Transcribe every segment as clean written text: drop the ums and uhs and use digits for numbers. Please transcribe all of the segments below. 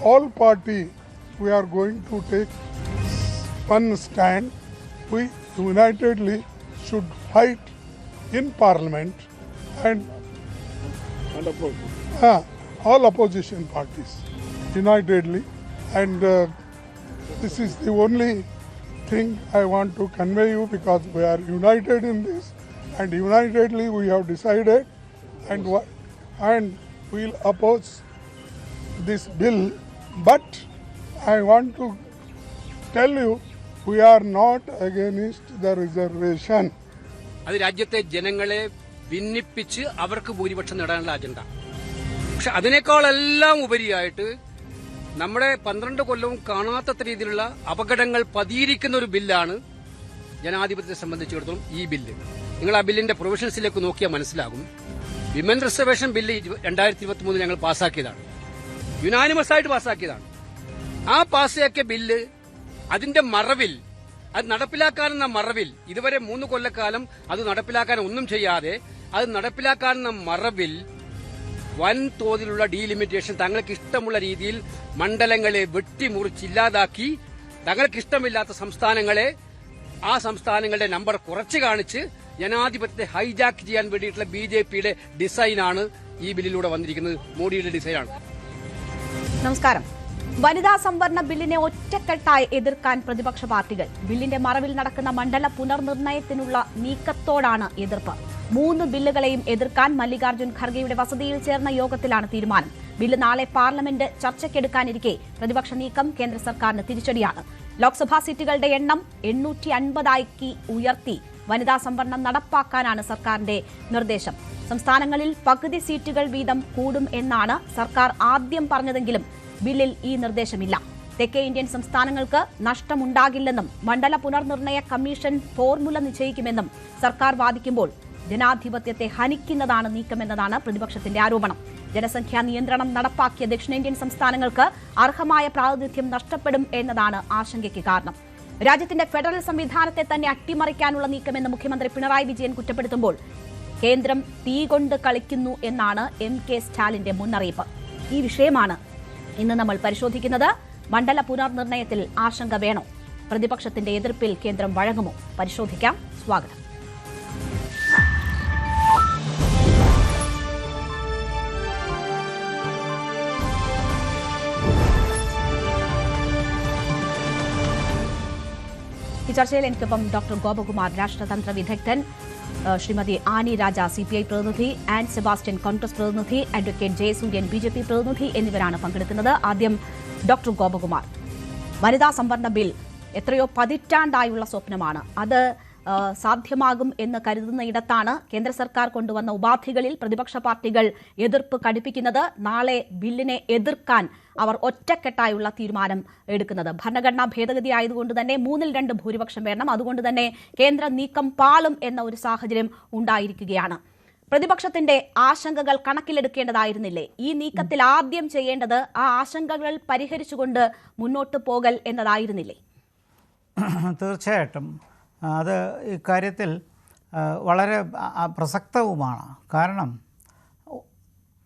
all party, we are going to take one stand. We unitedly should fight in Parliament and all opposition parties unitedly, and this is the only thing I want to convey you, because we are united in this, and unitedly we have decided, and we'll oppose this bill. But I want to tell you, we are not against the reservation. അത് രാജ്യത്തെ ജനങ്ങളെ ഭിന്നിപ്പിച്ച് അവർക്ക് ഭൂരിപക്ഷം നേടാനുള്ള agenda. പക്ഷെ അതിനേക്കാളെല്ലാം ഉപരിയായിട്ട് നമ്മുടെ 12 കൊല്ലവും കാണാത്ത രീതിയിലുള്ള അപകടങ്ങൾ പതിയിരിക്കുന്ന ഒരു ബില്ലാണ് ജനാധിപത്യത്തെ സംബന്ധിച്ചിടത്തോളം ഈ ബില്ല്. നിങ്ങൾ ആ ബില്ലിന്റെ പ്രൊവിഷൻസിലേക്ക് നോക്കിയാൽ മനസ്സിലാകും. വിമൻ റിസർവേഷൻ ബില്ല് 2023 ഞങ്ങൾ പാസ്സാക്കിയതാണ്, യുനാനിമസ് ആയിട്ട് പാസ്സാക്കിയതാണ്. ആ പാസ്സാക്കിയ ബില്ല് അതിന്റെ മറവിൽ, അത് നടപ്പിലാക്കാനെന്ന മറവിൽ, ഇതുവരെ 3 കൊല്ലക്കാലം അത് നടപ്പിലാക്കാൻ ഒന്നും ചെയ്യാതെ അത് നടപ്പിലാക്കാനെന്ന മറവിൽ വൻതോതിലുള്ള ഡീലിമിറ്റേഷൻ, തങ്ങൾക്ക് ഇഷ്ടമുള്ള രീതിയിൽ മണ്ഡലങ്ങളെ വെട്ടിമുറിച്ചില്ലാതാക്കി, തങ്ങൾക്ക് ഇഷ്ടമില്ലാത്ത സംസ്ഥാനങ്ങളെ, ആ സംസ്ഥാനങ്ങളുടെ നമ്പർ കുറച്ച് കാണിച്ച് ജനാധിപത്യത്തെ ഹൈജാക്ക് ചെയ്യാൻ വേണ്ടിയിട്ടുള്ള BJPയുടെ ഡിസൈനാണ് ഈ ബില്ലിലൂടെ വന്നിരിക്കുന്നത്. മോഡിയുടെ ഡിസൈനാണ്. നമസ്കാരം. വനിതാ സംവരണ ബില്ലിനെ ഒറ്റക്കെട്ടായി എതിർക്കാൻ പ്രതിപക്ഷ പാർട്ടികൾ. ബില്ലിന്റെ മറവിൽ നടക്കുന്ന മണ്ഡല പുനർനിർണയത്തിനുള്ള നീക്കത്തോടാണ് എതിർപ്പ്. 3 ബില്ലുകളെയും എതിർക്കാൻ മല്ലികാർജ്ജുൻ ഖർഗെയുടെ വസതിയിൽ ചേർന്ന യോഗത്തിലാണ് തീരുമാനം. ബില്ല് നാളെ പാർലമെന്റ് ചർച്ചയ്ക്കെടുക്കാനിരിക്കെ പ്രതിപക്ഷ നീക്കം കേന്ദ്ര സർക്കാരിന് തിരിച്ചടിയാണ്. ലോക്സഭാ സീറ്റുകളുടെ എണ്ണം 850 ഉയർത്തി വനിതാ സംവരണം നടപ്പാക്കാനാണ് സർക്കാരിന്റെ നിർദ്ദേശം. സംസ്ഥാനങ്ങളിൽ പകുതി സീറ്റുകൾ വീതം കൂടും എന്നാണ് സർക്കാർ ആദ്യം പറഞ്ഞതെങ്കിലും ബില്ലിൽ ഈ നിർദ്ദേശമില്ല. തെക്കേ ഇന്ത്യൻ സംസ്ഥാനങ്ങൾക്ക് നഷ്ടമുണ്ടാകില്ലെന്നും മണ്ഡല പുനർനിർണയ കമ്മീഷൻ ഫോർമുല നിശ്ചയിക്കുമെന്നും സർക്കാർ വാദിക്കുമ്പോൾ ജനാധിപത്യത്തെ ഹനിക്കുന്നതാണ് നീക്കമെന്നതാണ് പ്രതിപക്ഷത്തിന്റെ ആരോപണം. ജനസംഖ്യാ നിയന്ത്രണം നടപ്പാക്കിയ ദക്ഷിണേന്ത്യൻ സംസ്ഥാനങ്ങൾക്ക് അർഹമായ പ്രാതിനിധ്യം നഷ്ടപ്പെടും എന്നതാണ് ആശങ്കയ്ക്ക് കാരണം. രാജ്യത്തിന്റെ ഫെഡറൽ സംവിധാനത്തെ തന്നെ അട്ടിമറിക്കാനുള്ള നീക്കമെന്ന് മുഖ്യമന്ത്രി പിണറായി വിജയൻ കുറ്റപ്പെടുത്തുമ്പോൾ കേന്ദ്രം തീ കൊണ്ട് കളിക്കുന്നു എന്നാണ് MK സ്റ്റാലിന്റെ മുന്നറിയിപ്പ്. ഈ വിഷയമാണ് ഇന്ന് നമ്മൾ പരിശോധിക്കുന്നത്. മണ്ഡല പുനർനിർണയത്തിൽ ആശങ്ക വേണോ? പ്രതിപക്ഷത്തിന്റെ എതിർപ്പിൽ കേന്ദ്രം വഴങ്ങുമോ? പരിശോധിക്കാം. സ്വാഗതം. ഈ ചർച്ചയിൽ എനിക്കൊപ്പം ഡോക്ടർ ഗോപകുമാർ, രാഷ്ട്രതന്ത്ര വിദഗ്ധൻ, ശ്രീമതി ആനി രാജ, CPI പ്രതിനിധി, ആൻഡ് സെബാസ്റ്റ്യൻ, കോൺഗ്രസ് പ്രതിനിധി, അഡ്വക്കേറ്റ് ജയസൂര്യൻ, BJP പ്രതിനിധി എന്നിവരാണ് പങ്കെടുക്കുന്നത്. ആദ്യം ഡോക്ടർ ഗോപകുമാർ. വനിതാ സംവരണ ബിൽ എത്രയോ പതിറ്റാണ്ടായുള്ള സ്വപ്നമാണ്. അത് സാധ്യമാകും എന്ന് കരുതുന്നയിടത്താണ് കേന്ദ്ര സർക്കാർ കൊണ്ടുവന്ന ഉപാധികളിൽ പ്രതിപക്ഷ പാർട്ടികൾ എതിർപ്പ് കടുപ്പിക്കുന്നത്. നാളെ ബില്ലിനെ എതിർക്കാൻ അവർ ഒറ്റക്കെട്ടായുള്ള തീരുമാനം എടുക്കുന്നത്. ഭരണഘടനാ ഭേദഗതി ആയതുകൊണ്ട് തന്നെ 3/2 ഭൂരിപക്ഷം വേണം. അതുകൊണ്ട് തന്നെ കേന്ദ്ര നീക്കം പാളും എന്ന ഒരു സാഹചര്യം ഉണ്ടായിരിക്കുകയാണ്. പ്രതിപക്ഷത്തിന്റെ ആശങ്കകൾ കണക്കിലെടുക്കേണ്ടതായിരുന്നില്ലേ? ഈ നീക്കത്തിൽ ആദ്യം ചെയ്യേണ്ടത് ആ ആശങ്കകൾ പരിഹരിച്ചുകൊണ്ട് മുന്നോട്ട് പോകൽ എന്നതായിരുന്നില്ലേ? തീർച്ചയായിട്ടും അത് ഇക്കാര്യത്തിൽ വളരെ പ്രസക്തവുമാണ്. കാരണം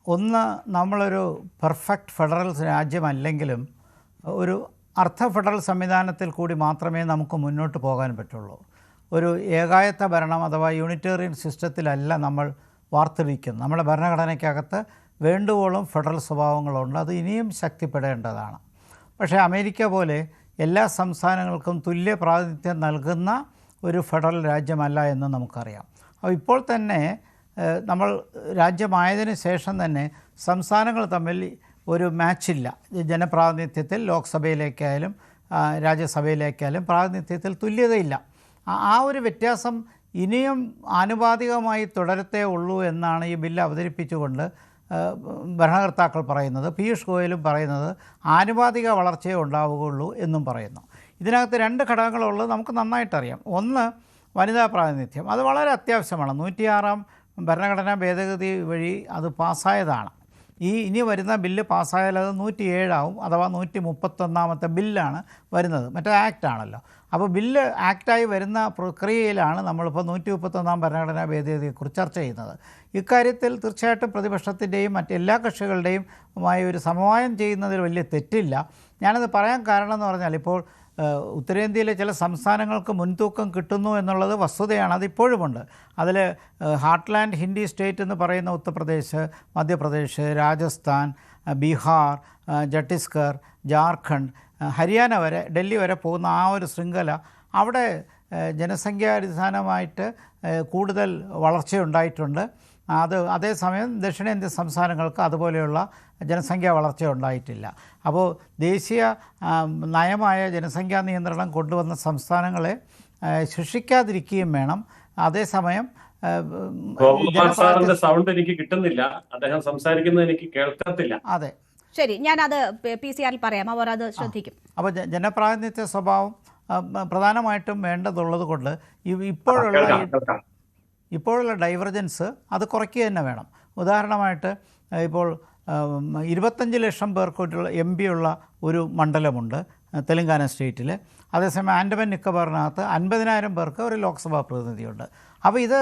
ഒന്ന്, നമ്മളൊരു പെർഫെക്റ്റ് ഫെഡറൽ രാജ്യമല്ലെങ്കിലും ഒരു അർദ്ധ ഫെഡറൽ സംവിധാനത്തിൽ കൂടി മാത്രമേ നമുക്ക് മുന്നോട്ട് പോകാൻ പറ്റുള്ളൂ. ഒരു ഏകായത്ത ഭരണം അഥവാ യൂണിറ്റേറിയൻ സിസ്റ്റത്തിലല്ല നമ്മൾ വാർത്തിരിക്കുന്നത്. നമ്മുടെ ഭരണഘടനയ്ക്കകത്ത് വേണ്ടുവോളം ഫെഡറൽ സ്വഭാവങ്ങളുണ്ട്. അത് ഇനിയും ശക്തിപ്പെടേണ്ടതാണ്. പക്ഷേ അമേരിക്ക പോലെ എല്ലാ സംസ്ഥാനങ്ങൾക്കും തുല്യ പ്രാതിനിധ്യം നൽകുന്ന ഒരു ഫെഡറൽ രാജ്യമല്ല എന്ന് നമുക്കറിയാം. അപ്പോൾ ഇപ്പോൾ തന്നെ നമ്മൾ രാജ്യമായതിനു ശേഷം തന്നെ സംസ്ഥാനങ്ങൾ തമ്മിൽ ഒരു മാച്ചില്ല. ജനപ്രാതിനിധ്യത്തിൽ ലോക്സഭയിലേക്കായാലും രാജ്യസഭയിലേക്കായാലും പ്രാതിനിധ്യത്തിൽ തുല്യതയില്ല. ആ ഒരു വ്യത്യാസം ഇനിയും ആനുപാതികമായി തുടരത്തേ ഉള്ളൂ എന്നാണ് ഈ ബില്ല് അവതരിപ്പിച്ചുകൊണ്ട് ഭരണകർത്താക്കൾ പറയുന്നത്. പീയൂഷ് ഗോയലും പറയുന്നത് ആനുപാതിക വളർച്ചയെ ഉണ്ടാവുകയുള്ളൂ എന്നും പറയുന്നു. ഇതിനകത്ത് 2 ഘടകങ്ങളുള്ളത് നമുക്ക് നന്നായിട്ടറിയാം. ഒന്ന്, വനിതാ പ്രാതിനിധ്യം. അത് വളരെ അത്യാവശ്യമാണ്. 106-ാം ഭരണഘടനാ ഭേദഗതി വഴി അത് പാസ്സായതാണ്. ഇനി വരുന്ന ബില്ല് പാസ്സായാൽ അത് 107 ആവും, അഥവാ 131ാമത്തെ ബില്ലാണ് വരുന്നത്. മറ്റേ ആക്റ്റാണല്ലോ. അപ്പോൾ ബില്ല് ആക്റ്റായി വരുന്ന പ്രക്രിയയിലാണ് നമ്മളിപ്പോൾ 131 ഭരണഘടനാ ഭേദഗതിയെക്കുറിച്ച് ചർച്ച ചെയ്യുന്നത്. ഇക്കാര്യത്തിൽ തീർച്ചയായിട്ടും പ്രതിപക്ഷത്തിൻ്റെയും മറ്റെല്ലാ കക്ഷികളുടെയും ഒരു സമവായം ചെയ്യുന്നതിൽ വലിയ തെറ്റില്ല. ഞാനത് പറയാൻ കാരണം എന്ന് പറഞ്ഞാൽ ഇപ്പോൾ ഉത്തരേന്ത്യയിലെ ചില സംസ്ഥാനങ്ങൾക്ക് മുൻതൂക്കം കിട്ടുന്നു എന്നുള്ളത് വസ്തുതയാണ്, അതിപ്പോഴുമുണ്ട്. അതിൽ ഹാർട്ട്ലാൻഡ് ഹിന്ദി സ്റ്റേറ്റ് എന്ന് പറയുന്ന ഉത്തർപ്രദേശ്, മധ്യപ്രദേശ്, രാജസ്ഥാൻ, ബീഹാർ, ഛത്തീസ്ഗഡ്, ജാർഖണ്ഡ്, ഹരിയാന വരെ, ഡൽഹി വരെ പോകുന്ന ആ ഒരു ശൃംഖല, അവിടെ ജനസംഖ്യാടിസ്ഥാനമായിട്ട് കൂടുതൽ വളർച്ചയുണ്ടായിട്ടുണ്ട്. അതേസമയം ദക്ഷിണേന്ത്യൻ സംസ്ഥാനങ്ങൾക്ക് അതുപോലെയുള്ള ജനസംഖ്യാ വളർച്ച ഉണ്ടായിട്ടില്ല. അപ്പോൾ ദേശീയ നയമായ ജനസംഖ്യാ നിയന്ത്രണം കൊണ്ടുവന്ന സംസ്ഥാനങ്ങളെ ശിക്ഷിക്കാതിരിക്കുകയും വേണം. അതേസമയം സൗണ്ട് എനിക്ക് കിട്ടുന്നില്ല, അദ്ദേഹം സംസാരിക്കുന്നത് എനിക്ക് കേൾക്കത്തില്ല. അതെ, ശരി, ഞാനത് PCR പറയാം, അവർ അത് ശ്രദ്ധിക്കും. അപ്പോൾ ജനപ്രാതിനിധ്യ സ്വഭാവം പ്രധാനമായിട്ടും വേണ്ടതുള്ളത് കൊണ്ട് ഇപ്പോഴുള്ള ഡൈവർജൻസ് അത് കുറയ്ക്കുക തന്നെ വേണം. ഉദാഹരണമായിട്ട് ഇപ്പോൾ 25 ലക്ഷം പേർക്കുള്ള MP ഉള്ള ഒരു മണ്ഡലമുണ്ട് തെലങ്കാന സ്റ്റേറ്റിൽ. അതേസമയം ആൻഡമാൻ നിക്കോബാറിനകത്ത് 50,000 പേർക്ക് ഒരു ലോക്സഭാ പ്രതിനിധിയുണ്ട്. അപ്പോൾ ഇത്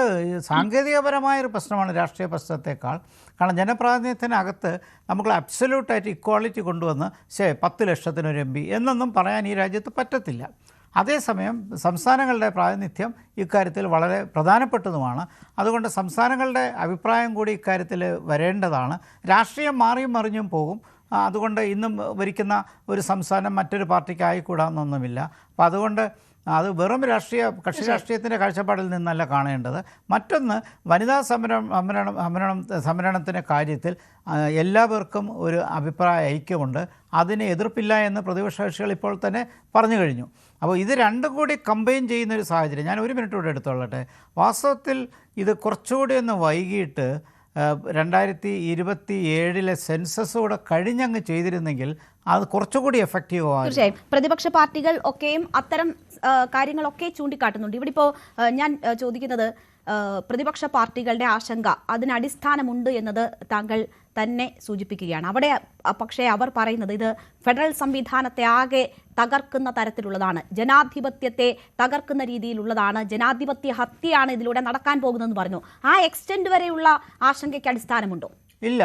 സാങ്കേതികപരമായൊരു പ്രശ്നമാണ് രാഷ്ട്രീയ പ്രശ്നത്തെക്കാൾ. കാരണം ജനപ്രാതിനിധ്യത്തിനകത്ത് നമുക്ക് അബ്സല്യൂട്ടായിട്ട് ഇക്വാളിറ്റി കൊണ്ടുവന്ന് 10 ലക്ഷത്തിനൊരു MP എന്നൊന്നും പറയാൻ ഈ രാജ്യത്ത് പറ്റത്തില്ല. അതേസമയം സംസ്ഥാനങ്ങളുടെ പ്രാതിനിധ്യം ഇക്കാര്യത്തിൽ വളരെ പ്രധാനപ്പെട്ടതുമാണ്. അതുകൊണ്ട് സംസ്ഥാനങ്ങളുടെ അഭിപ്രായം കൂടി ഇക്കാര്യത്തിൽ വരേണ്ടതാണ്. രാഷ്ട്രീയം മാറിയും മറിഞ്ഞും പോകും. അതുകൊണ്ട് ഇന്നും ഭരിക്കുന്ന ഒരു സംസ്ഥാനം മറ്റൊരു പാർട്ടിക്ക് ആയിക്കൂടാമെന്നൊന്നുമില്ല. അപ്പോൾ അതുകൊണ്ട് അത് വെറും കക്ഷി രാഷ്ട്രീയത്തിൻ്റെ കാഴ്ചപ്പാടിൽ നിന്നല്ല കാണേണ്ടത്. മറ്റൊന്ന്, വനിതാ സംവരണത്തിൻ്റെ കാര്യത്തിൽ എല്ലാവർക്കും ഒരു അഭിപ്രായ ഐക്യമുണ്ട്. അതിനെ എതിർപ്പില്ല എന്ന് പ്രതിപക്ഷ കക്ഷികൾ ഇപ്പോൾ തന്നെ പറഞ്ഞു കഴിഞ്ഞു. അപ്പോൾ ഇത് രണ്ടും കൂടി കമ്പൈൻ ചെയ്യുന്നൊരു സാഹചര്യം. ഞാൻ 1 മിനിറ്റ് കൂടെ എടുത്തോളട്ടെ. വാസ്തവത്തിൽ ഇത് കുറച്ചുകൂടി ഒന്ന് വൈകിട്ട് 2027 സെൻസസ് കൂടെ കഴിഞ്ഞങ്ങ് ചെയ്തിരുന്നെങ്കിൽ അത് കുറച്ചുകൂടി എഫക്റ്റീവ് ആകും. തീർച്ചയായും പ്രതിപക്ഷ പാർട്ടികൾ ഒക്കെയും അത്തരം കാര്യങ്ങളൊക്കെ ചൂണ്ടിക്കാട്ടുന്നുണ്ട്. ഇവിടെ ഇപ്പോൾ ഞാൻ ചോദിക്കുന്നത്, പ്രതിപക്ഷ പാർട്ടികളുടെ ആശങ്ക അതിന് അടിസ്ഥാനമുണ്ട് എന്നത് താങ്കൾ തന്നെ സൂചിപ്പിക്കുകയാണ്. അവിടെ പക്ഷേ അവർ പറയുന്നത് ഇത് ഫെഡറൽ സംവിധാനത്തെ ആകെ തകർക്കുന്ന തരത്തിലുള്ളതാണ്, ജനാധിപത്യത്തെ തകർക്കുന്ന രീതിയിലുള്ളതാണ്, ജനാധിപത്യ ഹത്യയാണ് ഇതിലൂടെ നടക്കാൻ പോകുന്നതെന്ന് പറഞ്ഞു. ആ എക്സ്റ്റെൻഡ് വരെയുള്ള ആശങ്കയ്ക്ക് അടിസ്ഥാനമുണ്ടോ? ഇല്ല,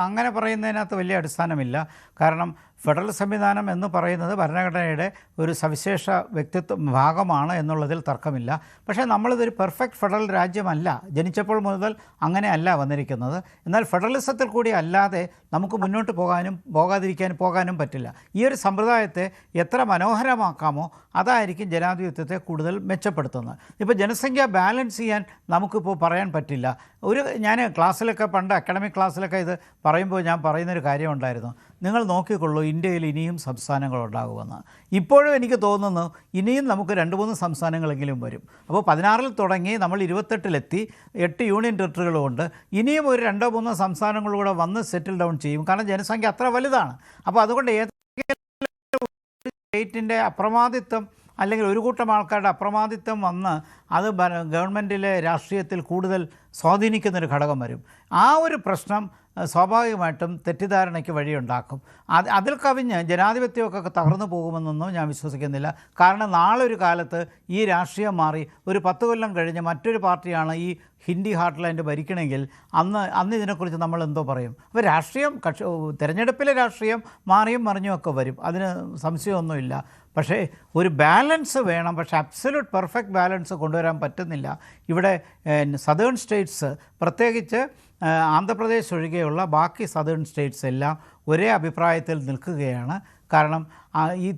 അങ്ങനെ പറയുന്നതിനകത്ത് വലിയ അടിസ്ഥാനമില്ല. കാരണം ഫെഡറൽ സംവിധാനം എന്ന് പറയുന്നത് ഭരണഘടനയുടെ ഒരു സവിശേഷ ഭാഗമാണ് എന്നുള്ളതിൽ തർക്കമില്ല. പക്ഷേ നമ്മളിതൊരു പെർഫെക്റ്റ് ഫെഡറൽ രാജ്യമല്ല, ജനിച്ചപ്പോൾ മുതൽ അങ്ങനെയല്ല വന്നിരിക്കുന്നത്. എന്നാൽ ഫെഡറലിസത്തിൽ കൂടി അല്ലാതെ നമുക്ക് മുന്നോട്ട് പോകാനും പറ്റില്ല. ഈ ഒരു സമ്പ്രദായത്തെ എത്ര മനോഹരമാക്കാമോ അതായിരിക്കും ജനാധിപത്യത്തെ കൂടുതൽ മെച്ചപ്പെടുത്തുന്നത്. ഇപ്പോൾ ജനസംഖ്യ ബാലൻസ് ചെയ്യാൻ നമുക്കിപ്പോൾ പറയാൻ പറ്റില്ല. ഞാൻ ക്ലാസ്സിലൊക്കെ പണ്ട് അക്കാഡമിക് ക്ലാസ്സിലൊക്കെ ഇത് പറയുമ്പോൾ ഞാൻ പറയുന്നൊരു കാര്യമുണ്ടായിരുന്നു, നിങ്ങൾ നോക്കിക്കൊള്ളൂ ഇന്ത്യയിൽ ഇനിയും സംസ്ഥാനങ്ങളുണ്ടാകുമെന്ന്. ഇപ്പോഴും എനിക്ക് തോന്നുന്നു ഇനിയും നമുക്ക് 2-3 സംസ്ഥാനങ്ങളെങ്കിലും വരും. അപ്പോൾ 16 തുടങ്ങി നമ്മൾ 28 8 യൂണിയൻ ടെറിട്ടറികളുമുണ്ട്. ഇനിയും ഒരു 2-3 സംസ്ഥാനങ്ങളിലൂടെ വന്ന് സെറ്റിൽ ഡൗൺ ചെയ്യും. കാരണം ജനസംഖ്യ അത്ര വലുതാണ്. അപ്പോൾ അതുകൊണ്ട് ഏതെങ്കിലും സ്റ്റേറ്റിൻ്റെ അപ്രമാദിത്വം അല്ലെങ്കിൽ ഒരു കൂട്ടം ആൾക്കാരുടെ അപ്രമാദിത്വം വന്ന് അത് ഗവൺമെൻറ്റിലെ രാഷ്ട്രീയത്തിൽ കൂടുതൽ സ്വാധീനിക്കുന്നൊരു ഘടകം വരും. ആ ഒരു പ്രശ്നം സ്വാഭാവികമായിട്ടും തെറ്റിദ്ധാരണയ്ക്ക് വഴിയുണ്ടാക്കും. അതിൽ കവിഞ്ഞ് ജനാധിപത്യമൊക്കെ തകർന്നു പോകുമെന്നൊന്നും ഞാൻ വിശ്വസിക്കുന്നില്ല. കാരണം നാളെ ഒരു കാലത്ത് ഈ രാഷ്ട്രീയം മാറി ഒരു 10 കൊല്ലം കഴിഞ്ഞ് മറ്റൊരു പാർട്ടിയാണ് ഈ ഹിന്ദി ഹാർട്ട്ലാൻഡ് ഭരിക്കണമെങ്കിൽ അന്ന് ഇതിനെക്കുറിച്ച് നമ്മൾ എന്തോ പറയും. അപ്പോൾ രാഷ്ട്രീയം തിരഞ്ഞെടുപ്പിലെ രാഷ്ട്രീയം മാറിയും മറിഞ്ഞുമൊക്കെ വരും, അതിന് സംശയമൊന്നുമില്ല. പക്ഷേ ഒരു ബാലൻസ് വേണം. പക്ഷേ അബ്സല്യൂട്ട് പെർഫെക്റ്റ് ബാലൻസ് കൊണ്ടുവരാൻ പറ്റുന്നില്ല. ഇവിടെ സദേൺ സ്റ്റേറ്റ്സ്, പ്രത്യേകിച്ച് ആന്ധ്രാപ്രദേശ് ഒഴികെയുള്ള ബാക്കി സദേൺ സ്റ്റേറ്റ്സ് എല്ലാം ഒരേ അഭിപ്രായത്തിൽ നിൽക്കുകയാണ്. കാരണം ഈ